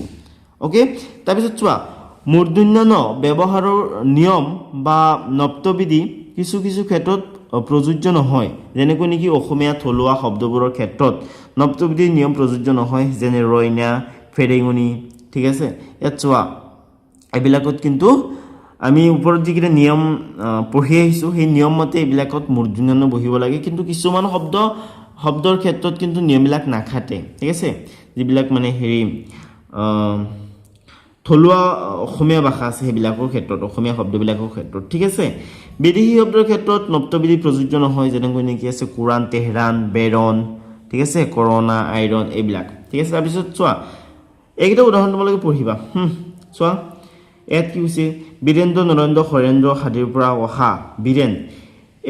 অ'কে। তাৰপিছত চোৱা, মূৰ্ধন্য ব্যৱহাৰৰ নিয়ম বা নপ্তবিধি কিছু কিছু ক্ষেত্ৰত প্ৰযোজ্য নহয়, যেনেকৈ নেকি অসমীয়া থলুৱা শব্দবোৰৰ ক্ষেত্ৰত নপ্তবিধিৰ নিয়ম প্ৰযোজ্য নহয়, যেনে ৰইনা, ফেৰেঙনি, ঠিক আছে। ইয়াত চোৱা, এইবিলাকত কিন্তু আমি ওপৰত যিকেইটা নিয়ম পঢ়ি আহিছোঁ, সেই নিয়ম মতে এইবিলাকত মূৰ্ধন্য বহিব লাগে, কিন্তু কিছুমান শব্দৰ ক্ষেত্ৰত কিন্তু নিয়মবিলাক নাখাটে, ঠিক আছে, যিবিলাক মানে থলুৱা অসমীয়া ভাষা আছে সেইবিলাকৰ ক্ষেত্ৰত, অসমীয়া শব্দবিলাকৰ ক্ষেত্ৰত, ঠিক আছে। বিদেশী শব্দৰ ক্ষেত্ৰত নপ্তবিধি প্ৰযোজ্য নহয়, যেনেকৈ নেকি আছে কোৰাণ, তেহৰাণ, বেৰণ, ঠিক আছে, কৰোণা, আইৰণ, এইবিলাক, ঠিক আছে। তাৰপিছত চোৱা, এইকেইটা উদাহৰণ তোমালোকে পঢ়িবা। চোৱা, ইয়াত কি হৈছে, বীৰেন্দ্ৰ, নৰেন্দ্ৰ, হৰেন্দ্ৰ আদিৰ পৰা অহা বীৰেন,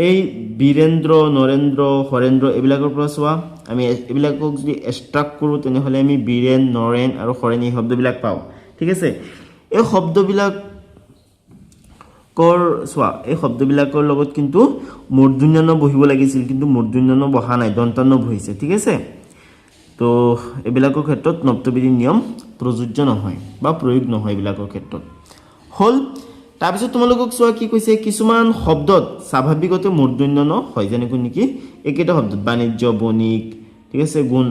এই বীৰেন্দ্ৰ, নৰেন্দ্ৰ, হৰেন্দ্ৰ এইবিলাকৰ পৰা চোৱা, আমি এইবিলাকক যদি এক্সট্ৰাক্ট কৰোঁ তেনেহ'লে আমি বীৰেন, নৰেন আৰু হৰেন এই শব্দবিলাক পাওঁ, ঠিক আছে। এই শব্দবিলাকৰ লগত কিন্তু মূৰ্ধন্য বহিব লাগিছিল, কিন্তু মূৰ্ধন্য বহা নাই, দন্তান্ন বহিছে, ঠিক আছে। তো এইবিলাকৰ ক্ষেত্ৰত নপ্তবিধি নিয়ম প্ৰযোজ্য নহয় বা প্ৰয়োগ নহয় এইবিলাকৰ ক্ষেত্ৰত হ'ল। তাৰপিছত তোমালোকক চোৱা, কি কৈছে, কিছুমান শব্দত স্বাভাৱিকতে মূৰ্ধন্য হয়, যেনেকৈ নেকি একেটা শব্দত বাণিজ্য, বণিক, ঠিক আছে, গুণ,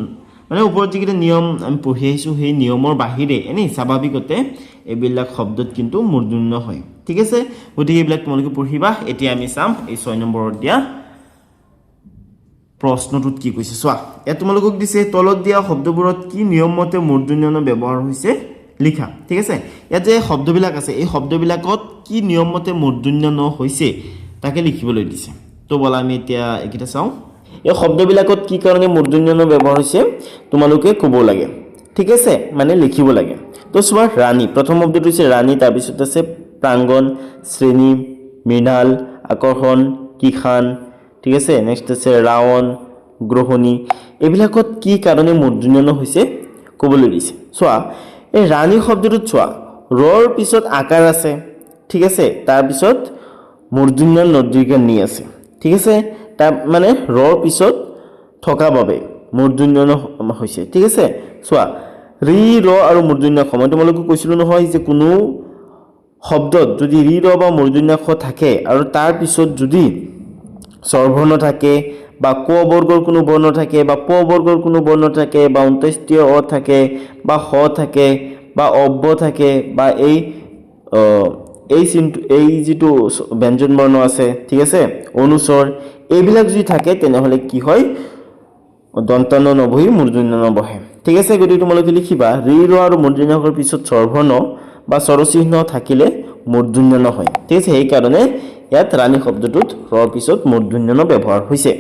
মানে ওপৰত যিকেইটা নিয়ম আমি পঢ়ি আহিছোঁ সেই নিয়মৰ বাহিৰে এনেই স্বাভাৱিকতে এইবিলাক শব্দত কিন্তু মূৰ্ধন্য হয়, ঠিক আছে। গতিকে এইবিলাক তোমালোকে পঢ়িবা। এতিয়া আমি চাম এই 6 নম্বৰত দিয়া প্ৰশ্নটোত কি কৈছে। চোৱা, ইয়াত তোমালোকক দিছে তলত দিয়া শব্দবোৰত কি নিয়ম মতে মূৰ্ধন্য ব্যৱহাৰ হৈছে লিখা, ঠিক আছে। ইয়াত যে শব্দবিলাক আছে, এই শব্দবিলাকত কি নিয়ম মতে মূৰ্ধন্য হৈছে তাকে লিখিবলৈ দিছে। তো ব'লা আমি এতিয়া এইকেইটা চাওঁ। এই শব্দবিলাকত কি কাৰণে মূৰ্ধন্য ব্যৱহাৰ হৈছে তোমালোকে ক'ব লাগে, ঠিক আছে, মানে লিখিব লাগে। তো চোৱা, ৰাণী, প্ৰথম শব্দটো হৈছে ৰাণী, তাৰপিছত আছে প্ৰাংগণ, শ্ৰেণী, মৃণাল, আকৰ্ষণ, কিষাণ, ঠিক আছে, নেক্সট আছে ৰাৱণ, গ্ৰহণী, এইবিলাকত কি কাৰণে মূৰ্ধন্য হৈছে ক'বলৈ দিছে। চোৱা, এই ৰাণী শব্দটোত চোৱা, ৰৰ পিছত আকাৰ আছে, ঠিক আছে, তাৰপিছত মূৰ্ধন্য নি আছে, ঠিক আছে, তাৰ মানে ৰৰ পিছত থকা বাবে মূৰ্ধন্য হৈছে, ঠিক আছে। চোৱা, ৰি, ৰ আৰু মূৰ্ধন্য মই তোমালোকক কৈছিলোঁ নহয় যে কোনো শব্দত যদি ৰি, ৰ বা মূৰ্ধন্য থাকে আৰু তাৰ পিছত যদি স্বৰবৰ্ণ থাকে বা ক বৰ্গৰ কোনো বৰ্ণ থাকে বা প বৰ্গৰ কোনো বৰ্ণ থাকে বা অন্ত্যেষ্টিয় অ থাকে বা হ থাকে বা অব্য থাকে বা এই যিটো ব্যঞ্জন বৰ্ণ আছে, ঠিক আছে, অনুস্বৰ, এইবিলাক যদি থাকে তেনেহ'লে কি হয়, দন্তান্ন নবহি মূৰ্ধন্য বহে, ঠিক আছে। গতিকে তোমালোকে লিখিবা, ৰি, ৰ আৰু মূৰ্ধন্যৰ পিছত স্বৰবৰ্ণ বা স্বৰচিহ্ন থাকিলে মূৰ্ধন্য হয়, ঠিক আছে। সেইকাৰণে ইয়াত ৰাণী শব্দটোত ৰৰ পিছত মূৰ্ধন্য ব্যৱহাৰ হৈছে,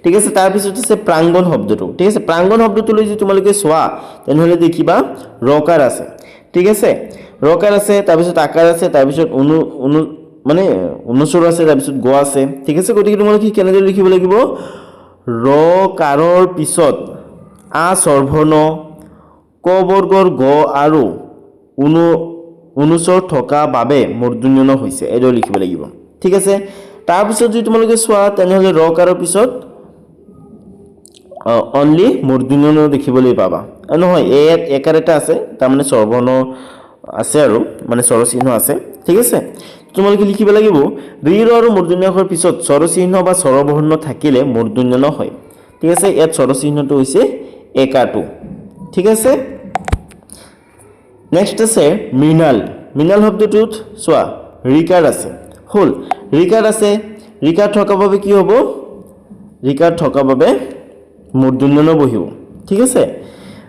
ঠিক আছে। তাৰপিছত আছে প্ৰাংগণ শব্দটো, ঠিক আছে। প্ৰাংগণ শব্দটোলৈ যদি তোমালোকে চোৱা তেনেহ'লে দেখিবা ৰকাৰ আছে, ঠিক আছে, ৰকাৰ আছে, তাৰপিছত আকাৰ আছে, তাৰপিছত মানে অনুস্বৰ আছে, তাৰপিছত গ আছে, ঠিক আছে। গতিকে তোমালোকে কেনেদৰে লিখিব লাগিব, ৰ কাৰৰ পিছত আ স্বৰবৰ্ণ, ক বৰ্গৰ গ আৰু অনুস্বৰ থকা বাবে মূৰ্ধন্য হৈছে, এইদৰে লিখিব লাগিব, ঠিক আছে। তাৰপিছত যদি তোমালোকে চোৱা তেনেহ'লে ৰ কাৰৰ পিছত অনলি মূৰ্ধন্য দেখিবলৈ পাবা, নহয়, একাৰ এটা আছে, তাৰমানে স্বৰবৰ্ণ আছে আৰু মানে স্বৰচিহ্ন আছে, ঠিক আছে। তোমালোকে লিখিব লাগিব, ৰি, ৰ আৰু মূৰ্ধন্যৰ পিছত স্বৰচিহ্ন বা স্বৰবৰ্ণ থাকিলে মূৰ্ধন্য হয়, ঠিক আছে। ইয়াত স্বৰচিহ্নটো হৈছে একাৰটো, ঠিক আছে। নেক্সট আছে মৃণাল। মৃণাল শব্দটোত চোৱা, ৰিকাৰ আছে, হ'ল, ৰিকাৰ আছে, ৰিকাৰ থকা বাবে কি হ'ব, ৰিকাৰ থকা বাবে মূৰ্ধন্য বহিব, ঠিক আছে।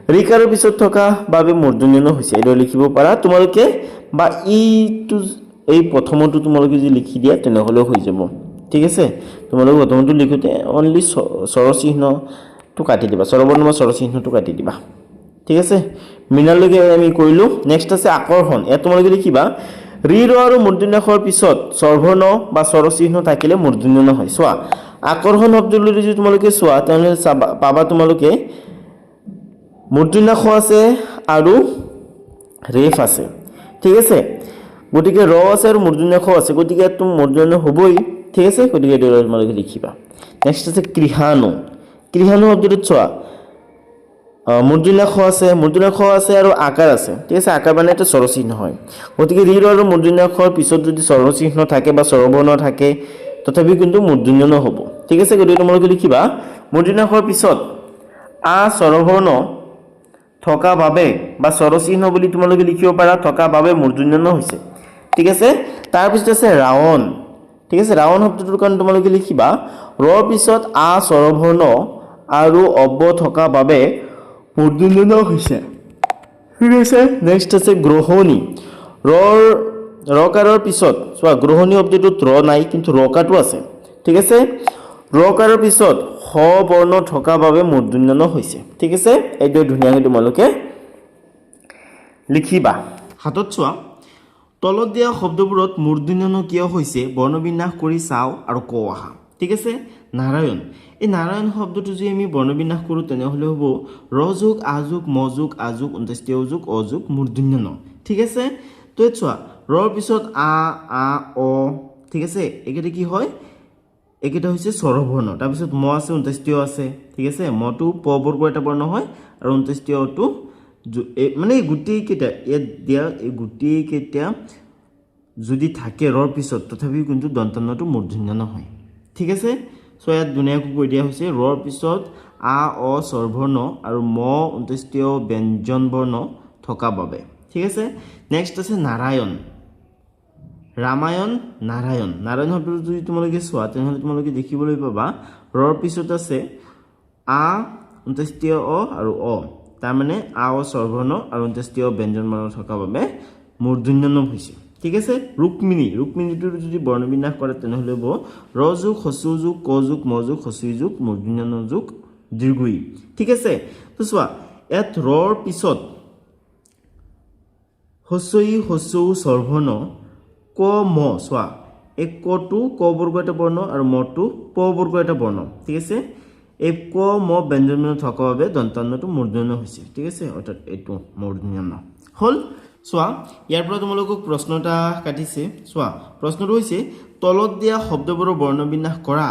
ৰিকাৰৰ পিছত থকা বাবে মূৰ্ধন্য ন হৈছে এইটো লিখিব পাৰা তোমালোকে বা ইটো এই প্ৰথমটো তোমালোকে যদি লিখি দিয়া তেনেহলে হৈ যাব ঠিক আছে তোমালোকে প্ৰথমটো লিখোতে অনলি স্বৰচিহ্নটো কাটি দিবা স্বৰবৰ্ণ বা স্বৰচিহ্নটো কাটি দিবা ঠিক আছে মিনালৈকে আমি কৰিলো নেক্সট আছে আকৰ্ষণ এ তোমালোকে লিখিবা ৰি ৰ আৰু মূৰ্ধন্যাক্ষৰৰ পিছত স্বৰবৰ্ণ বা স্বৰচিহ্ন থাকিলে মূৰ্ধন্য ন হয় চোৱা আকৰ্ষণ শব্দটো যদি তোমালোকে চোৱা তেনে পাবা তোমালোকে মূৰ্ধন্যাক্ষ আছে আৰু ৰেফ আছে ঠিক আছে গতিকে ৰ আছে আৰু মূৰ্ধন্যাক্ষ আছে গতিকে তুমি মূৰ্ধন্য হ'বই ঠিক আছে গতিকে এইটো তোমালোকে লিখিবা নেক্সট আছে কৃহাণু কৃহাণু শব্দটো চোৱা মূৰ্ধন্যাক্ষ আছে আৰু আকাৰ আছে ঠিক আছে আকাৰ মানে এটা স্বৰচিহ্ন হয় গতিকে ৰি ৰ আৰু মূৰ্ধন্যাক্ষৰৰ পিছত যদি স্বৰচিহ্ন থাকে বা স্বৰবৰ্ণ থাকে তথাপি কিন্তু মূৰ্ধন্য নহ'ব ঠিক আছে গতিকে তোমালোকে লিখিবা মূৰ্ধন্যাক্ষৰৰ পিছত আ স্বৰবৰ্ণ থকা বাবে বা স্বৰচিহ্ন বুলি তোমালোকে লিখিব পাৰা থকা বাবে মূৰ্ধন্য ন হৈছে ঠিক আছে তাৰ পিছত আছে ৰাৱণ ঠিক আছে ৰাৱণ শব্দটোৰ কাৰণে তোমালোকে লিখিবা ৰ পিছত আ স্বৰবৰ্ণ আৰু অব্য থকা বাবে মূৰ্ধন্য ন হৈছে ঠিক আছে নেক্সট আছে গ্ৰহণী ৰকাৰৰ পিছত চোৱা গ্ৰহণী শব্দটোত ৰ নাই কিন্তু ৰকাটো আছে ঠিক আছে ৰকাৰৰ পিছত হ বৰ্ণ থকা বাবে মূৰ্ধন্য ন হৈছে ঠিক আছে এইটো ধুনীয়াকৈ তোমালোকে লিখিবা হাতত চোৱা তলত দিয়া শব্দবোৰত মূৰ্ধন্য ন কিয় হৈছে বৰ্ণবিন্যাস কৰি চাও আৰু ক আহা ঠিক আছে নাৰায়ণ এই নাৰায়ণ শব্দটো যদি আমি বৰ্ণবিন্যাস কৰো তেনেহলে হ'ব ৰ যোগ আ যোগ ম যোগ আ যোগ অন্ত্যেষ্টিয় যোগ অ যোগ মূৰ্ধন্য ন ঠিক আছে তো চোৱা ৰৰ পিছত আ অ ঠিক আছে একেটা কি হয় একেটা হৈছে স্বৰবৰ্ণ তাৰ পিছত ম আছে অন্ত্যেষ্টিয় আছে ঠিক আছে মটো প বৰ্গ এটা বৰ্ণ হয় আৰু অন্ত্যেষ্টিয়টো মানে গুটেই কেইটা ইয়াত দিয়া এই গুটেই কেইটা যদি থাকে ৰৰ পিছত তথাপিও কিন্তু দন্তন্যটো মূৰ্ধন্য নহয় ঠিক আছে সো ইয়াত ধুনীয়াকৈ কৈ দিয়া হৈছে ৰৰ পিছত আ অ স্বৰবৰ্ণ আৰু ম অন্ত্যেষ্টিয় ব্যঞ্জন বৰ্ণ থকা বাবে ঠিক আছে নেক্সট আছে নাৰায়ণ ৰামায়ণ নাৰায়ণ শব্দটো যদি তোমালোকে চোৱা তেনেহ'লে তোমালোকে দেখিবলৈ পাবা ৰৰ পিছত আছে আ অন্ত্যেষ্টিয় অ আৰু অ তাৰমানে আ অ স্বৰবৰ্ণ আৰু অন্ত্যেষ্টিয় ব্যঞ্জন বৰ্ণ থকা বাবে মূৰ্ধন্য ন হৈছে ঠিক আছে ৰুক্মিণীটো যদি বৰ্ণবিন্যাস কৰে তেনেহ'লে হ'ব ৰ যোগ হস্যু যোগ ক যোগ ম যোগ হস্যু যোগ মূৰ্ধন্য ন যোগ দীৰ্ঘই ঠিক আছে তো চোৱা ইয়াত ৰৰ পিছত হস্যু স্বৰবৰ্ণ ক ম চোৱা এই কটো ক বৰ্গ এটা বৰ্ণ আৰু মটো প বৰ্গ এটা বৰ্ণ ঠিক আছে এই ক ম ব্যঞ্জন বৰ্ণ থকা বাবে দন্তান্নটো মূৰ্ধন্য হৈছে ঠিক আছে অৰ্থাৎ এইটো মূৰ্ধন্য হ'ল চোৱা ইয়াৰ পৰা তোমালোকক প্ৰশ্ন এটা কাটিছে চোৱা প্ৰশ্নটো হৈছে তলত দিয়া শব্দবোৰৰ বৰ্ণবিন্যাস কৰা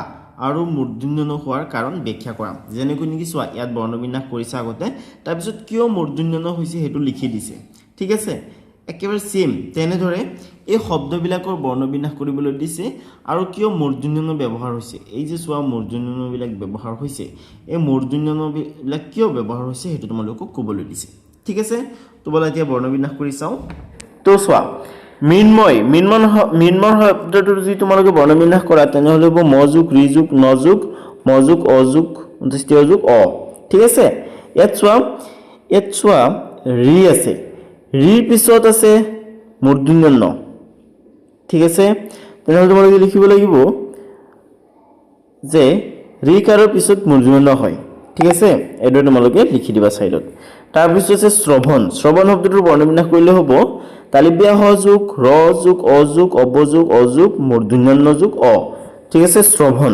আৰু মূৰ্ধন্য নোহোৱাৰ কাৰণ ব্যাখ্যা কৰা যেনেকৈ নেকি চোৱা ইয়াত বৰ্ণবিন্যাস কৰিছে আগতে তাৰপিছত কিয় মূৰ্ধন্য হৈছে সেইটো লিখি দিছে ঠিক আছে একেবাৰে সেম তেনেদৰে এই শব্দবিলাকৰ বৰ্ণবিন্যাস কৰিবলৈ দিছে আৰু কিয় মূৰ্ধন্য ব্যৱহাৰ হৈছে এই যে চোৱা মূৰ্ধন্য বিলাক ব্যৱহাৰ হৈছে এই মূৰ্ধন্য বিলাক কিয় ব্যৱহাৰ হৈছে সেইটো তোমালোকক ক'বলৈ দিছে ঠিক আছে তো বলা এতিয়া বৰ্ণবিন্যাস কৰি চাও তো চোৱা মৃন্ময় শব্দটো যদি তোমালোকে বৰ্ণবিন্যাস কৰা তেনেহ'লে হ'ব ম যোগ ৰি যোগ ন যোগ ম যোগ অ যোগ অন্ত্যেষ্টিয় যোগ অ ঠিক আছে ইয়াত চোৱা ৰি আছে ৰিৰ পিছত আছে মূৰ্ধন্য ন ঠিক আছে তেনেহ'লে তোমালোকে লিখিব লাগিব যে ৰি কাৰৰ পিছত মূৰ্ধন্য হয় ঠিক আছে এইটো তোমালোকে লিখি দিবা সাইডত তাৰ পিছত আছে শ্ৰৱণ শব্দটোৰ বৰ্ণবিন্যাস কৰিলে হ'ব তালিব্য হ যোগ ৰ যোগ অ যোগ অব যোগ অ যোগ মূৰ্ধন্য ন যোগ অ ঠিক আছে শ্ৰৱণ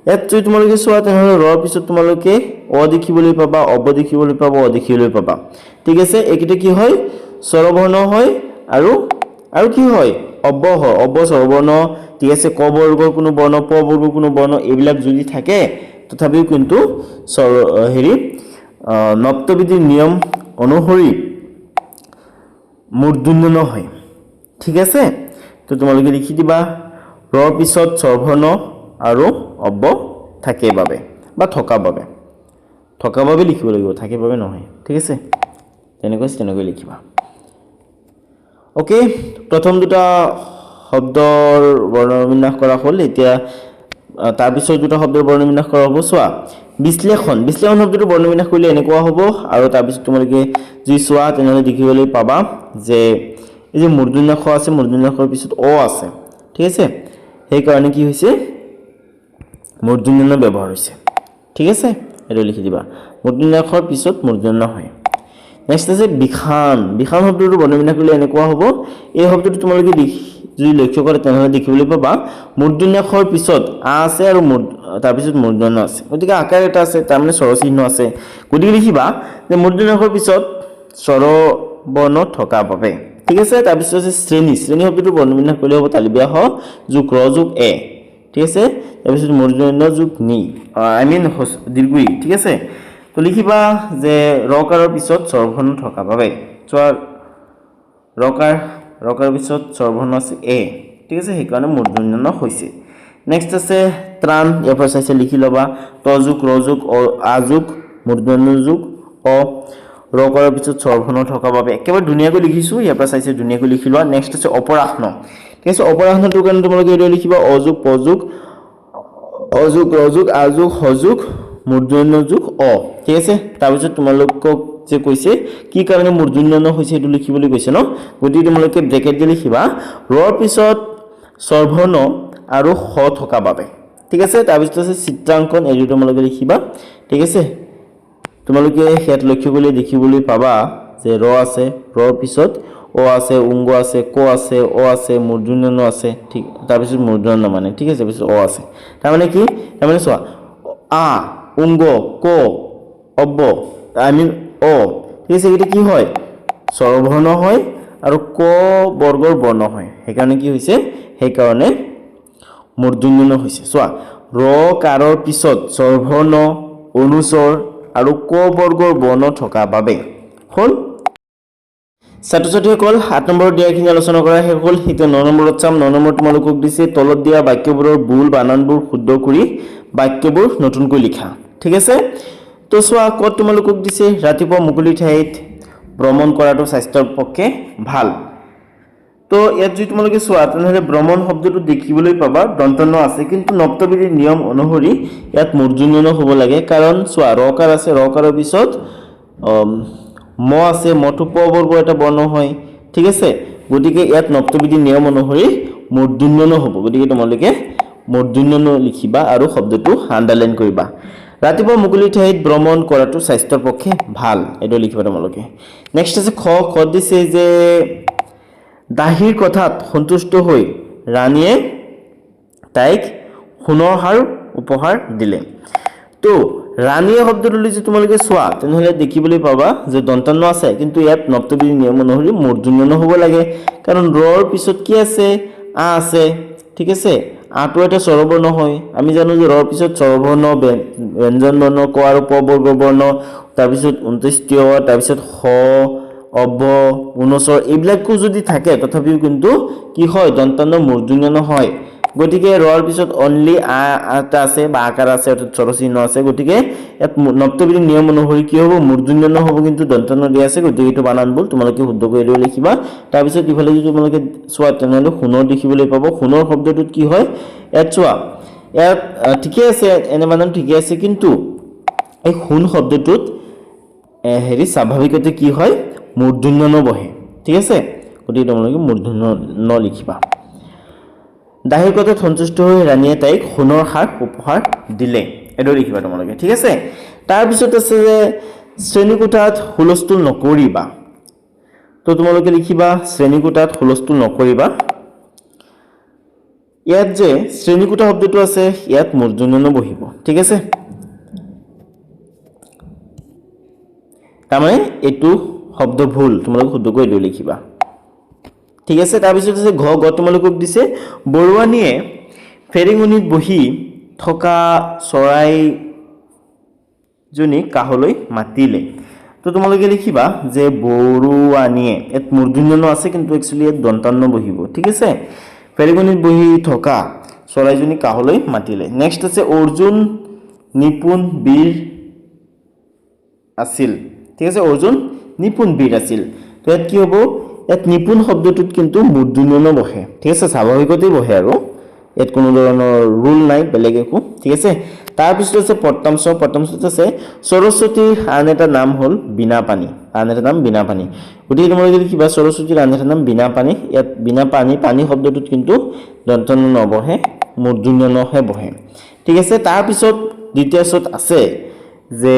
ইয়াত যদি তোমালোকে চোৱা তেনেহ'লে ৰৰ পিছত তোমালোকে অ দেখিবলৈ পাবা অব দেখিবলৈ পাবা অ দেখিবলৈ পাবা ঠিক আছে এইকেইটা কি হয় স্বৰবৰ্ণ হয় আৰু কি হয় অব হয় অব স্বৰবৰ্ণ ঠিক আছে ক বৰ্গৰ কোনো বৰ্ণ প বৰ্গৰ কোনো বৰ্ণ এইবিলাক যদি থাকে তথাপিও কিন্তু নপ্তবিধিৰ নিয়ম অনুসৰি মূৰ্ধন্য হয় ঠিক আছে তো তোমালোকে লিখি দিবা ৰৰ পিছত স্বৰবৰ্ণ আৰু অব থাকে বাবে বা থকা বাবে লিখিব লাগিব থাকে বাবে নহয় ঠিক আছে তেনেকৈ লিখিবা ওকে প্ৰথম দুটা শব্দৰ বৰ্ণবিন্যাস কৰা হ'ল এতিয়া তাৰ পিছত দুটা শব্দৰ বৰ্ণবিন্যাস কৰা হ'ব চোৱা বিশ্লেষণ শব্দটো বৰ্ণবিন্যাস কৰিলে এনেকুৱা হ'ব আৰু তাৰপিছত তোমালোকে যি চোৱা তেনেহ'লে দেখিবলৈ পাবা যে এই যে মূৰ্ধন্য খ আছে মূৰ্ধন্য খৰ পিছত অ আছে ঠিক আছে সেইকাৰণে কি হৈছে মূৰ্ধন্য ব্যৱহাৰ হৈছে ঠিক আছে এইটো লিখি দিবা মূৰ্ধন্য খৰ পিছত মূৰ্ধন্য হয় নেক্সট আছে বিখান শব্দটো বৰ্ণবিন্যাস কৰিলে এনেকুৱা হ'ব এই শব্দটো তোমালোকে যদি লক্ষ্য কৰে তেনেহ'লে দেখিবলৈ পাবা মূৰ্ধন্য খৰ পিছত আ আছে আৰু তাৰপিছত মূৰ্ধন্য আছে গতিকে আকাৰ এটা আছে তাৰমানে স্বৰচিহ্ন আছে গতিকে লিখিবা যে মূৰ্ধন্য খৰ পিছত স্বৰবৰ্ণ থকা বাবে ঠিক আছে তাৰপিছত আছে শ্ৰেণী শব্দটো বৰ্ণবিন্যাস কৰিলে হ'ব তালিবিয়া হ যোগ ৰ যোগ এ ঠিক আছে তাৰপিছত মূৰ্ধন্য যোগ নি দীৰ্ঘই ঠিক আছে তো লিখিবা যে ৰকাৰৰ পিছত স্বৰবৰ্ণ থকা বাবে চোৱা ৰকাৰৰ পিছত স্বৰবৰ্ণ আছে এ ঠিক আছে সেইকাৰণে মূৰ্ধন্য হৈছে নেক্সট আছে ত্ৰাণ ইয়াৰ পৰা চাইছে লিখি ল'বা ত যোগ ৰ যোগ আ যোগ মূৰ্ধন্য যোগ অ ৰকাৰৰ পিছত স্বৰবৰ্ণ থকা বাবে একেবাৰে ধুনীয়াকৈ লিখিছোঁ ইয়াৰ পৰা চাইছে ধুনীয়াকৈ লিখি লোৱা নেক্সট আছে অপৰাহ্ন ঠিক আছে অপৰাহ্নটোৰ কাৰণে তোমালোকে এইটো লিখিবা অযোগ পযোগ অযোগ ৰযোগ আযোগ হযোগ মূৰ্ধন্য যোগ অ ঠিক আছে তাৰপিছত তোমালোকক যে কৈছে কি কাৰণে মূৰ্ধন্য হৈছে সেইটো লিখিবলৈ কৈছে ন গতিকে তোমালোকে ব্ৰেকেট দি লিখিবা ৰৰ পিছত স্বৰবৰ্ণ আৰু হ থকা বাবে ঠিক আছে তাৰপিছত আছে চিত্ৰাংকন এইটো তোমালোকে লিখিবা ঠিক আছে তোমালোকে হেড লক্ষ্য কৰিলে দেখিবলৈ পাবা যে ৰ আছে ৰৰ পিছত অ আছে উংগ আছে ক আছে অ আছে মূৰ্ধন্য আছে ঠিক তাৰপিছত মূৰ্ধন্য মানে ঠিক আছে তাৰপিছত অ আছে তাৰমানে কি তাৰমানে চোৱা আ উংগ ক অব্ব অ ঠিক আছে এটা কি হয় স্বৰবৰ্ণ হয় আৰু ক বৰ্গৰ বৰ্ণ হয় সেইকাৰণে কি হৈছে সেইকাৰণে মূৰ্ধন্য হৈছে চোৱা ৰ কাৰৰ পিছত স্বৰবৰ্ণ অনুস্বৰ আৰু ক বৰ্গৰ বৰ্ণ থকা বাবে হ'ল ছাত্ৰ ছাত্ৰীসকল 7 নম্বৰত দিয়াখিনি আলোচনা কৰা শেষ হ'ল এতিয়া 9 নম্বৰত চাম 9 নম্বৰত তোমালোকক দিছে তলত দিয়া বাক্যবোৰৰ বুল বানানবোৰ শুদ্ধ কৰি বাক্যবোৰ নতুনকৈ লিখা ঠিক আছে তো চোৱা ক'ত তোমালোকক দিছে ৰাতিপুৱা মুকলি ঠাইত ভ্ৰমণ কৰাটো স্বাস্থ্যৰ পক্ষে ভাল তো ইয়াত যদি তোমালোকে চোৱা তেনেহ'লে ভ্ৰমণ শব্দটো দেখিবলৈ পাবা দন্তন্য আছে কিন্তু নপ্তবিধিৰ নিয়ম অনুসৰি ইয়াত মূৰ্ধন্য হ'ব লাগে কাৰণ চোৱা ৰকাৰ আছে ৰকাৰৰ পিছত ম আছে মটো প বৰ্গ এটা বৰ্ণ হয় ঠিক আছে গতিকে ইয়াত নপ্তবিধিৰ নিয়ম অনুসৰি মূৰ্ধন্য হ'ব গতিকে তোমালোকে মূৰ্ধন্য লিখিবা আৰু শব্দটো আণ্ডাৰলাইন কৰিবা ৰাতিপুৱা মুকলি ঠাইত ভ্ৰমণ কৰাটো স্বাস্থ্যৰ পক্ষে ভাল এইটো লিখিবা তোমালোকে নেক্সট আছে খ দিছে যে দাহীৰ কথাত সন্তুষ্ট হৈ ৰাণীয়ে তাইক সোণৰ হাৰ উপহাৰ দিলে তো ৰাণীয়ে শব্দটো যদি তোমালোকে চোৱা তেনেহ'লে দেখিবলৈ পাবা যে দন্তন্য আছে কিন্তু ইয়াত নপ্তবিধিৰ নিয়ম অনুসৰি মূৰ্ধন্য হ'ব লাগে কাৰণ ৰৰ পিছত কি আছে আ আছে ঠিক আছে আটো এটা স্বৰবৰ্ণ হয় আমি জানো যে ৰৰ পিছত স্বৰবৰ্ণ ব্যঞ্জন বৰ্ণ ক আৰু প বৰ্গ বৰ্ণ তাৰপিছত 29 তাৰপিছত হ অব্ব অনুস্বৰ এইবিলাকো যদি থাকে তথাপিও কিন্তু কি হয় দন্তন্য মূৰ্ধন্য হয় গতিকে ৰৰ পিছত অনলি আ এটা আছে বা আকাৰ আছে অৰ্থাৎ স্বৰচিহ্ন আছে গতিকে ইয়াত নপ্তবিধিৰ নিয়ম অনুসৰি কি হ'ব মূৰ্ধন্য হ'ব কিন্তু দন্তন্য দিয়া আছে গতিকে এইটো বানানবোৰ তোমালোকে শুদ্ধ কৰি লৈ লিখিবা তাৰপিছত ইফালে যদি তোমালোকে চোৱা তেনেহ'লে সোণৰ দেখিবলৈ পাব সোণৰ শব্দটোত কি হয় ইয়াত চোৱা ইয়াত ঠিকে আছে এনে বানান ঠিকে আছে কিন্তু এই সোণ শব্দটোত স্বাভাৱিকতে কি হয় মূৰ্ধন্য বহে ঠিক আছে গতিকে তোমালোকে মূৰ্ধন্য লিখিবা দাহীৰ কথাত সন্তুষ্ট হৈ ৰাণীয়ে তাইক সোণৰ হাৰ উপহাৰ দিলে এইটো লিখিবা তোমালোকে ঠিক আছে তাৰপিছত আছে যে শ্ৰেণীকোঠাত হুলস্থুল নকৰিবা তো তোমালোকে লিখিবা শ্ৰেণীকোঠাত হুলস্থুল নকৰিবা ইয়াত যে শ্ৰেণীকোঠা শব্দটো আছে ইয়াত মূৰ্ধন্য বহিব ঠিক আছে তাৰমানে এইটো শব্দ ভুল তোমালোকে শুদ্ধকৈ এইটো লিখিবা ঠিক আছে তাৰপিছত আছে ঘ তোমালোকক দিছে বৰুৱানীয়ে ফেৰিঙনিত বহি থকা চৰাইজনীক কাষলৈ মাতিলে তো তোমালোকে লিখিবা যে বৰুৱানীয়ে ইয়াত মূৰ্ধন্য আছে কিন্তু একচুৱেলি ইয়াত দন্তান্ন বহিব ঠিক আছে ফেৰিঙনিত বহি থকা চৰাইজনীক কাষলৈ মাতিলে নেক্সট আছে অৰ্জুন নিপুণ বীৰ আছিল ঠিক আছে অৰ্জুন নিপুণ বীৰ আছিল তো ইয়াত কি হ'ব ইয়াত নিপুণ শব্দটোত কিন্তু মূৰ্ধন্য বহে ঠিক আছে স্বাভাৱিকতেই বহে আৰু ইয়াত কোনো ধৰণৰ ৰুল নাই বেলেগ একো ঠিক আছে তাৰপিছত আছে পট্টামছত আছে সৰস্বতীৰ আন এটা নাম হ'ল বিনা পানী, গতিকে তোমালোকে লিখিবা সৰস্বতীৰ আন এটা নাম বিনা পানী। ইয়াত বিনা পানী শব্দটোত কিন্তু দন্ত ন নবহে, মূৰ্ধন্য নহে বহে। ঠিক আছে, তাৰপিছত দ্বিতীয়ছত আছে যে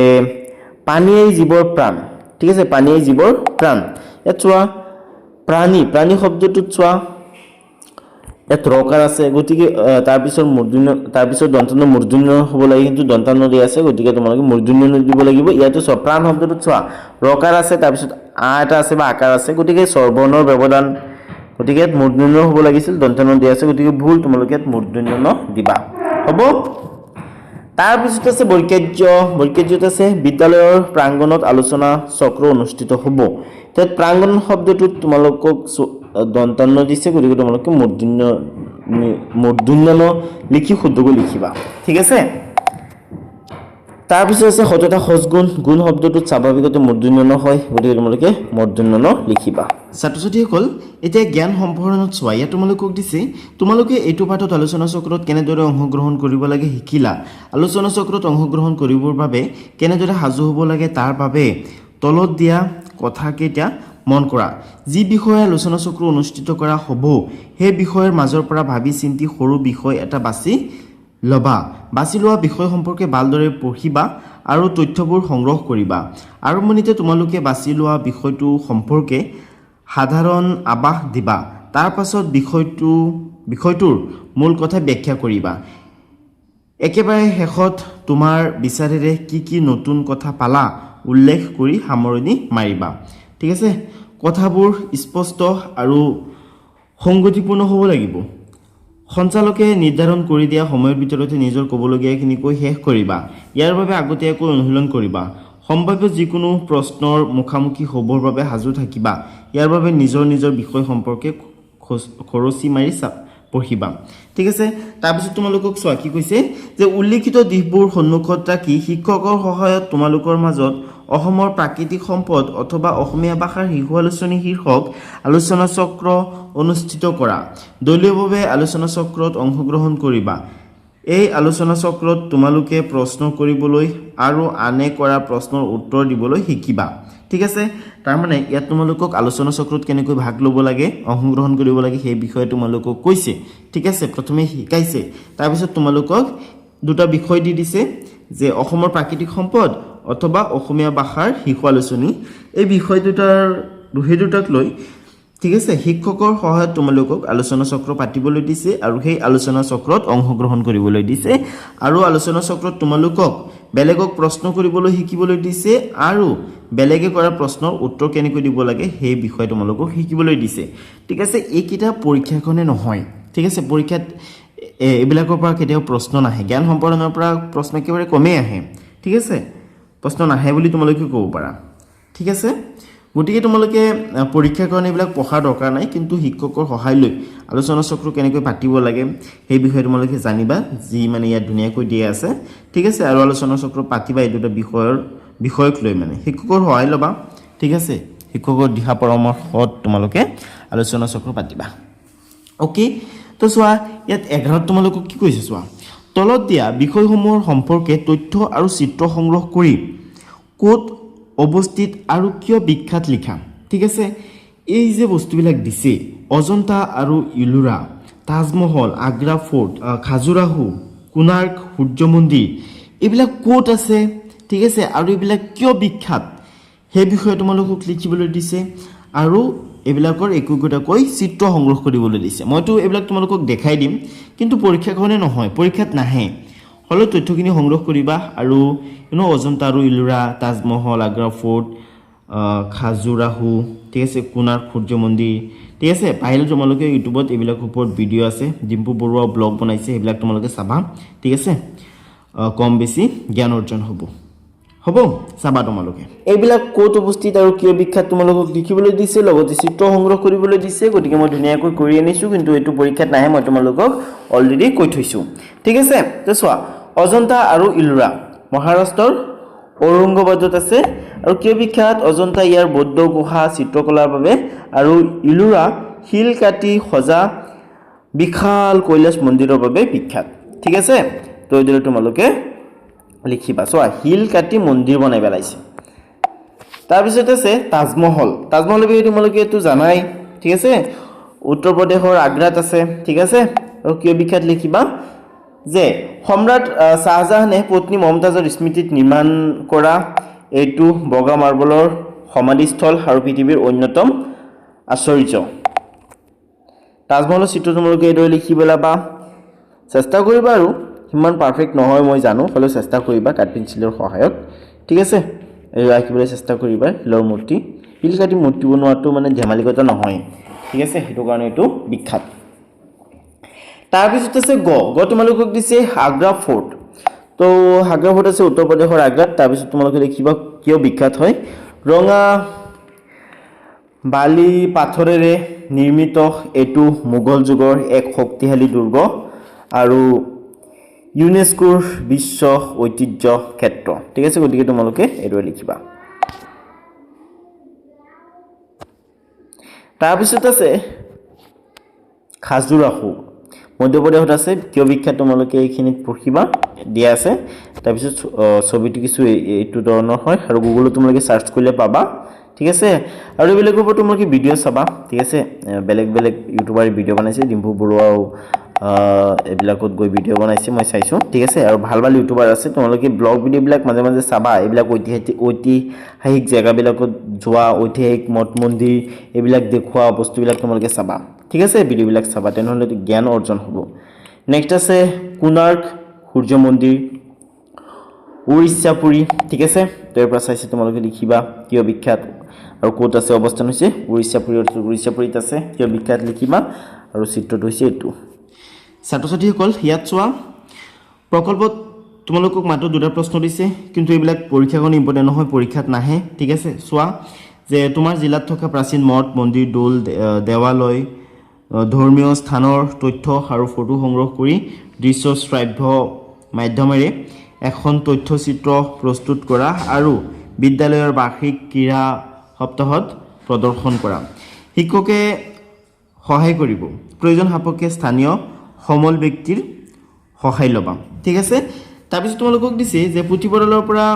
পানীয়েই জীৱৰ প্ৰাণ। ঠিক আছে, পানীয়েই জীৱৰ প্ৰাণ। ইয়াত চোৱা প্ৰাণী শব্দটোত চোৱা ইয়াত ৰকাৰ আছে, গতিকে তাৰপিছত দন্তন্য মূৰ্ধন্য হ'ব লাগে, কিন্তু দন্তান্ন দি আছে, গতিকে তোমালোকে মূৰ্ধন্য দিব লাগিব। ইয়াতো চোৱা প্ৰাণ শব্দটোত চোৱা ৰকাৰ আছে, তাৰপিছত এটা আছে বা আকাৰ আছে, গতিকে স্বৰবৰ্ণৰ ব্যৱধান, গতিকে ইয়াত মূৰ্ধন্য হ'ব লাগিছিল, দন্তান্ন দি আছে, গতিকে ভুল, তোমালোকে ইয়াত মূৰ্ধন্য দিবা। হ'ব। তাৰপিছত আছে বৈকাৰ্যত আছে বিদ্যালয়ৰ প্ৰাংগণত আলোচনা চক্ৰ অনুষ্ঠিত হ'ব। তাত প্ৰাংগণ শব্দটোত তোমালোকক দন্তান্ন দিছে, গতিকে তোমালোকে মূৰ্ধন্য লিখি শুদ্ধকৈ লিখিবা। ঠিক আছে, তাৰপিছত আছে সততা গুণ শব্দটোত স্বাভাৱিকতে মূৰ্ধন্য হয়, গতিকে তোমালোকে মূৰ্ধন্য লিখিবা। ছাত্ৰ ছাত্ৰীসকল, এতিয়া জ্ঞান সম্প্ৰসাৰণত চোৱা। ইয়াত তোমালোকক দিছে তোমালোকে এইটো পাঠত আলোচনা চক্ৰত কেনেদৰে অংশগ্ৰহণ কৰিব লাগে শিকিলা। আলোচনা চক্ৰত অংশগ্ৰহণ কৰিবৰ বাবে কেনেদৰে সাজু হ'ব লাগে তাৰ বাবে তলত দিয়া কথাকেইটা মন কৰা। যি বিষয়ে আলোচনা চক্ৰ অনুষ্ঠিত কৰা হ'ব সেই বিষয়ৰ মাজৰ পৰা ভাবি চিন্তি সৰু বিষয় এটা বাছি ল'বা। বাছি লোৱা বিষয় সম্পৰ্কে ভালদৰে পঢ়িবা আৰু তথ্যবোৰ সংগ্ৰহ কৰিবা। আৰম্ভণিতে তোমালোকে বাছি লোৱা বিষয়টো সম্পৰ্কে সাধাৰণ আভাস দিবা। তাৰ পাছত বিষয়টোৰ মূল কথা ব্যাখ্যা কৰিবা। একেবাৰে শেষত তোমাৰ বিচাৰেৰে কি নতুন কথা পালা উল্লেখ কৰি সামৰণি মাৰিবা। ঠিক আছে, কথাবোৰ স্পষ্ট আৰু সংগতিপূৰ্ণ হ'ব লাগিব। সঞ্চালকে নিৰ্ধাৰণ কৰি দিয়া সময়ৰ ভিতৰতে নিজৰ ক'বলগীয়াখিনি কৈ শেষ কৰিবা। ইয়াৰ বাবে আগতীয়াকৈ অনুশীলন কৰিবা। সম্ভাৱ্য যিকোনো প্ৰশ্নৰ মুখামুখি হ'বৰ বাবে সাজু থাকিবা। ইয়াৰ বাবে নিজৰ বিষয় সম্পৰ্কে খৰচি মাৰি পঢ়িবা। ঠিক আছে, তাৰপিছত তোমালোকক চোৱা কি কৈছে যে উল্লেখিত দিশবোৰ সন্মুখত ৰাখি শিক্ষকৰ সহায়ত তোমালোকৰ মাজত অসমৰ প্ৰাকৃতিক সম্পদ অথবা অসমীয়া ভাষাৰ শিশু আলোচনী শীৰ্ষক আলোচনা চক্ৰ অনুষ্ঠিত কৰা। দলীয়ভাৱে আলোচনা চক্ৰত অংশগ্ৰহণ কৰিবা। এই আলোচনা চক্ৰত তোমালোকে প্ৰশ্ন কৰিবলৈ আৰু আনে কৰা প্ৰশ্নৰ উত্তৰ দিবলৈ শিকিবা। ঠিক আছে, তাৰমানে ইয়াত তোমালোকক আলোচনা চক্ৰত কেনেকৈ ভাগ ল'ব লাগে, অংশগ্ৰহণ কৰিব লাগে সেই বিষয়ে তোমালোকক কৈছে। ঠিক আছে, প্ৰথমে শিকাইছে, তাৰপিছত তোমালোকক দুটা বিষয় দি দিছে যে অসমৰ প্ৰাকৃতিক সম্পদ অথবা অসমীয়া ভাষাৰ শিশু আলোচনী। এই বিষয় দুটাক লৈ ঠিক আছে শিক্ষকৰ সহায়ত তোমালোকক আলোচনা চক্ৰ পাতিবলৈ দিছে আৰু সেই আলোচনা চক্ৰত অংশগ্ৰহণ কৰিবলৈ দিছে। আৰু আলোচনা চক্ৰত তোমালোকক বেলেগক প্ৰশ্ন কৰিবলৈ শিকিবলৈ দিছে আৰু বেলেগে কৰা প্ৰশ্নৰ উত্তৰ কেনেকৈ দিব লাগে সেই বিষয়ে তোমালোকক শিকিবলৈ দিছে। ঠিক আছে, এইকেইটা পৰীক্ষাখনে নহয়। ঠিক আছে, পৰীক্ষাত এইবিলাকৰ পৰা কেতিয়াও প্ৰশ্ন নাহে। জ্ঞান সম্প্ৰসাৰণৰ পৰা প্ৰশ্ন একেবাৰে কমেই আহে। ঠিক আছে, প্ৰশ্ন নাহে বুলি তোমালোকে ক'ব পাৰা। ঠিক আছে, গতিকে তোমালোকে পৰীক্ষাৰ কাৰণে এইবিলাক পঢ়াৰ দৰকাৰ নাই, কিন্তু শিক্ষকৰ সহায় লৈ আলোচনা চক্ৰ কেনেকৈ পাতিব লাগে সেই বিষয়ে তোমালোকে জানিবা, যি মানে ইয়াত ধুনীয়াকৈ দিয়া আছে। ঠিক আছে, আৰু আলোচনা চক্ৰ পাতিবা এই দুটা বিষয়ক লৈ মানে শিক্ষকৰ সহায় ল'বা। ঠিক আছে, শিক্ষকৰ দিহা পৰামৰ্শত তোমালোকে আলোচনা চক্ৰ পাতিবা। অ'কে, তো চোৱা ইয়াত 11ত তোমালোকক কি কৈছে চোৱা। তলত দিয়া বিষয়সমূহৰ সম্পৰ্কে তথ্য আৰু চিত্ৰ সংগ্ৰহ কৰি ক'ত অৱস্থিত আৰু কিয় বিখ্যাত লিখা। ঠিক আছে, এই যে বস্তুবিলাক দিছে অজন্তা আৰু ইলোৰা, তাজমহল, আগ্ৰা ফৰ্ট, খাজুৰাহো, কোণাৰ্ক সূৰ্য মন্দিৰ, এইবিলাক ক'ত আছে। ঠিক আছে, আৰু এইবিলাক কিয় বিখ্যাত সেই বিষয়ে তোমালোকক লিখিবলৈ দিছে আৰু এইবিলাকৰ একোটাকৈ চিত্ৰ সংগ্ৰহ কৰিবলৈ দিছে। মইতো এইবিলাক তোমালোকক দেখাই দিম, কিন্তু পৰীক্ষাখনে নহয়, পৰীক্ষাত নাহে। হ'লেও তথ্যখিনি সংগ্ৰহ কৰিবা আৰু অজন্তা আৰু ইলোৰা, তাজমহল, আগ্ৰা ফৰ্ট, খাজুৰাহো, ঠিক আছে, কোণাৰ্ক সূৰ্য মন্দিৰ। ঠিক আছে, পাৰিলে তোমালোকে ইউটিউবত এইবিলাকৰ ওপৰত ভিডিঅ' আছে, ডিম্পু বৰুৱা ব্লগ বনাইছে, সেইবিলাক তোমালোকে চাবা। ঠিক আছে, কম বেছি জ্ঞান অৰ্জন হ'ব চাবা তোমালোকে। এইবিলাক ক'ত উপস্থিত আৰু কিয় বিখ্যাত তোমালোকক লিখিবলৈ দিছে, লগতে চিত্ৰ সংগ্ৰহ কৰিবলৈ দিছে। গতিকে মই ধুনীয়াকৈ কৰি আনিছোঁ, কিন্তু এইটো পৰীক্ষাত নাহে, মই তোমালোকক অলৰেডি কৈ থৈছোঁ। ঠিক আছে, তো চোৱা অজন্তা আৰু ইলোৰা মহাৰাষ্ট্ৰৰ ঔৰংগাবাদত আছে। আৰু কিয় বিখ্যাত? অজন্তা ইয়াৰ বৌদ্ধ গুহা চিত্ৰকলাৰ বাবে আৰু ইলোৰা শিল কাটি সজা বিশাল কৈলাশ মন্দিৰৰ বাবে বিখ্যাত। ঠিক আছে, তো এইদৰে তোমালোকে লিখিবা চোৱা হিল কাটি মন্দিৰ বনাই পেলাইছে তাৰপিছত আছে তাজমহল তাজমহলৰ বিষয়ে তোমালোকে এইটো জানাই ঠিক আছে উত্তৰ প্ৰদেশৰ আগ্ৰাত আছে ঠিক আছে আৰু কিয় বিখ্যাত লিখিবা যে সম্ৰাট শাহজাহানে পত্নী মমতাজৰ স্মৃতিত নিৰ্মাণ কৰা এইটো বগা মাৰ্বলৰ সমাধিস্থল আৰু পৃথিৱীৰ অন্যতম আশ্চৰ্য তাজমহলৰ চিত্ৰ তোমালোকে এইদৰে লিখি পেলাবা চেষ্টা কৰিবা আৰু সিমান পাৰফেক্ট নহয় মই জানো হ'লেও চেষ্টা কৰিবা কাঠ পেঞ্চিলৰ সহায়ত ঠিক আছে এই ৰাখিবলৈ চেষ্টা কৰিবা শিলৰ মূৰ্তি শিল কাটি মূৰ্তি বনোৱাটো মানে ধেমালি কথা নহয় ঠিক আছে সেইটো কাৰণে এইটো বিখ্যাত তাৰপিছত আছে গ তোমালোকক দিছে আগ্ৰা ফৰ্ট তো আগ্ৰা ফৰ্ট আছে উত্তৰ প্ৰদেশৰ আগ্ৰাত তাৰপিছত তোমালোকে লিখিবা কিয় বিখ্যাত হয় ৰঙা বালি পাথৰেৰে নিৰ্মিত এইটো মোগল যুগৰ এক শক্তিশালী দুৰ্গ আৰু ইউনেস্কোৰ বিশ্ব ঐতিহ্য ক্ষেত্ৰ ঠিক আছে গতিকে তোমালোকে এইদৰে লিখিবা তাৰপিছত আছে খাজুৰাহো মধ্যপ্ৰদেশত আছে কিয় বিখ্যাত তোমালোকে এইখিনিত পঢ়িবা দিয়া আছে তাৰপিছত ছবিটো কিছু এইটো ধৰণৰ হয় আৰু গুগলত তোমালোকে সাৰ্চ কৰিলে পাবা ঠিক আছে আৰু এইবিলাকৰ ওপৰত তোমালোকে ভিডিঅ' চাবা ঠিক আছে বেলেগ বেলেগ ইউটিউবাৰে ভিডিঅ' বনাইছে ডিম্পু বৰুৱাও এইবিলাকত গৈ ভিডিঅ' বনাইছে মই চাইছোঁ ঠিক আছে আৰু ভাল ভাল ইউটিউবাৰ আছে তোমালোকে ব্লগ ভিডিঅ'বিলাক মাজে মাজে চাবা এইবিলাক ঐতিহাসিক জেগাবিলাকত যোৱা ঐতিহাসিক মঠ মন্দিৰ এইবিলাক দেখুওৱা বস্তুবিলাক তোমালোকে চাবা ঠিক আছে ভিডিঅ'বিলাক চাবা তেনেহ'লে জ্ঞান অৰ্জন হ'ব নেক্সট আছে কোণাৰ্ক সূৰ্য মন্দিৰ উৰিষ্যাপুৰী ঠিক আছে তাৰ পৰা চাইছে তোমালোকে লিখিবা কিয় বিখ্যাত আৰু ক'ত আছে অৱস্থান হৈছে উৰিষ্যাপুৰীত আছে কিয় বিখ্যাত লিখিবা আৰু চিত্ৰটো হৈছে এইটো ছাত্ৰ ছাত্ৰীসকল ইয়াত চোৱা প্ৰকল্পত তোমালোকক মাত্ৰ দুটা প্ৰশ্ন দিছে কিন্তু এইবিলাক পৰীক্ষাখন ইম্পৰ্টেণ্ট নহয় পৰীক্ষাত নাহে ঠিক আছে চোৱা যে তোমাৰ জিলাত থকা প্ৰাচীন মঠ মন্দিৰ দৌল দেৱালয় ধৰ্মীয় স্থানৰ তথ্য আৰু ফটো সংগ্ৰহ কৰি দৃশ্য শ্ৰাব্য মাধ্যমেৰে এখন তথ্যচিত্ৰ প্ৰস্তুত কৰা আৰু বিদ্যালয়ৰ বাৰ্ষিক ক্ৰীড়া সপ্তাহত প্ৰদৰ্শন কৰা শিক্ষকে সহায় কৰিব প্ৰয়োজন সাপেক্ষে স্থানীয় সমল ব্যক্তিৰ সহায় ল'বা ঠিক আছে তাৰপিছত তোমালোকক দিছে যে পুথিভঁৰালৰ পৰা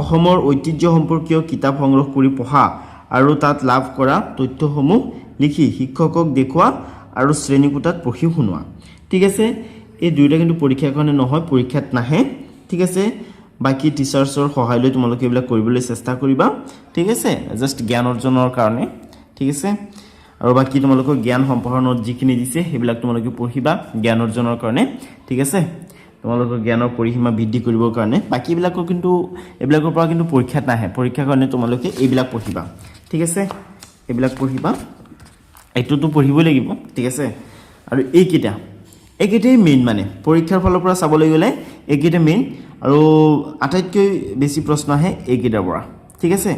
অসমৰ ঐতিহ্য সম্পৰ্কীয় কিতাপ সংগ্ৰহ কৰি পঢ়া আৰু তাত লাভ কৰা তথ্যসমূহ লিখি শিক্ষকক দেখুওৱা আৰু শ্ৰেণীকোঠাত পঢ়ি শুনোৱা ঠিক আছে এই দুইটা কিন্তু পৰীক্ষাৰ কাৰণে নহয় পৰীক্ষাত নাহে ঠিক আছে বাকি টিচাৰ্ছৰ সহায় লৈ তোমালোকে এইবিলাক কৰিবলৈ চেষ্টা কৰিবা ঠিক আছে জাষ্ট জ্ঞান অৰ্জনৰ কাৰণে ঠিক আছে আৰু বাকি তোমালোকৰ জ্ঞান সম্প্ৰসাৰণত যিখিনি দিছে সেইবিলাক তোমালোকে পঢ়িবা জ্ঞান অৰ্জনৰ কাৰণে ঠিক আছে তোমালোকৰ জ্ঞানৰ পৰিসীমা বৃদ্ধি কৰিবৰ কাৰণে বাকিবিলাকৰ কিন্তু এইবিলাকৰ পৰা কিন্তু পৰীক্ষাত নাহে পৰীক্ষাৰ কাৰণে তোমালোকে এইবিলাক পঢ়িবা ঠিক আছে এইবিলাক পঢ়িবা এইটোতো পঢ়িবই লাগিব ঠিক আছে আৰু এইকেইটাই মেইন মানে পৰীক্ষাৰ ফালৰ পৰা চাবলৈ গ'লে এইকেইটা মেইন আৰু আটাইতকৈ বেছি প্ৰশ্ন আহে এইকেইটাৰ পৰা ঠিক আছে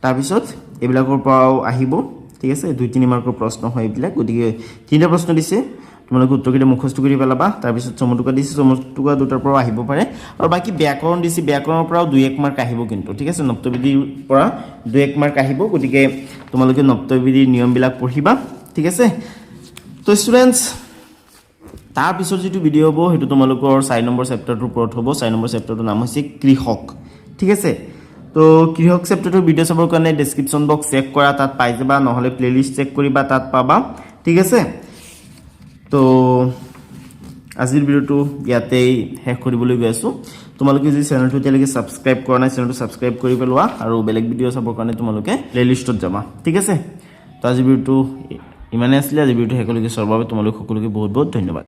তাৰপিছত এইবিলাকৰ পৰাও আহিব ঠিক আছে 2-3 মাৰ্কৰ প্ৰশ্ন হয় এইবিলাক গতিকে 3টা প্ৰশ্ন দিছে তোমালোকে উত্তৰকেইটা মুখস্থ কৰি পেলাবা তাৰপিছত চমুটুকা দিছে চমুটুকা দুটাৰ পৰা আহিব পাৰে আৰু বাকি ব্যাকৰণ দিছে ব্যাকৰণৰ পৰাও 2-1 মাৰ্ক আহিব কিন্তু ঠিক আছে নপ্তবিধিৰ পৰা 2-1 মাৰ্ক আহিব গতিকে তোমালোকে নপ্তবিধিৰ নিয়মবিলাক পঢ়িবা ঠিক আছে তো ষ্টুডেন্টস তাৰ পিছত যেটো ভিডিও হ'ব হেতু তোমালোকৰ 4 নম্বৰ চেপ্টাৰটোৰ ওপৰত হ'ব 4 নম্বৰ চেপ্টাৰটোৰ নাম হৈছে কৃষক ঠিক আছে তো কৃষক চেপ্টাৰটোৰ ভিডিও চাবৰ কাৰণে ডেসক্ৰিপচন বক্স চেক কৰা তাত পাই যাবা নহলে প্লেলিষ্ট চেক কৰিবা তাত পাবা ঠিক আছে তো আজিৰ ভিডিওটো ইয়াতেই শেষ কৰিবলৈ গৈ আছো তোমালোকে যদি চেনেলটো তেলকে সাবস্ক্ৰাইব কৰা নাই চেনেলটো সাবস্ক্ৰাইব কৰি পেলোৱা আৰু বেলেগ ভিডিও চাবৰ কাৰণে তোমালোকে প্লেলিষ্টত যাবা ঠিক আছে তো আজিৰ ভিডিওটো ইমানে আছিল আজিৰ ভিডিওটো হেকলৈকে সৰ্বভাৱে তোমালোক সকলোকে বহুত বহুত ধন্যবাদ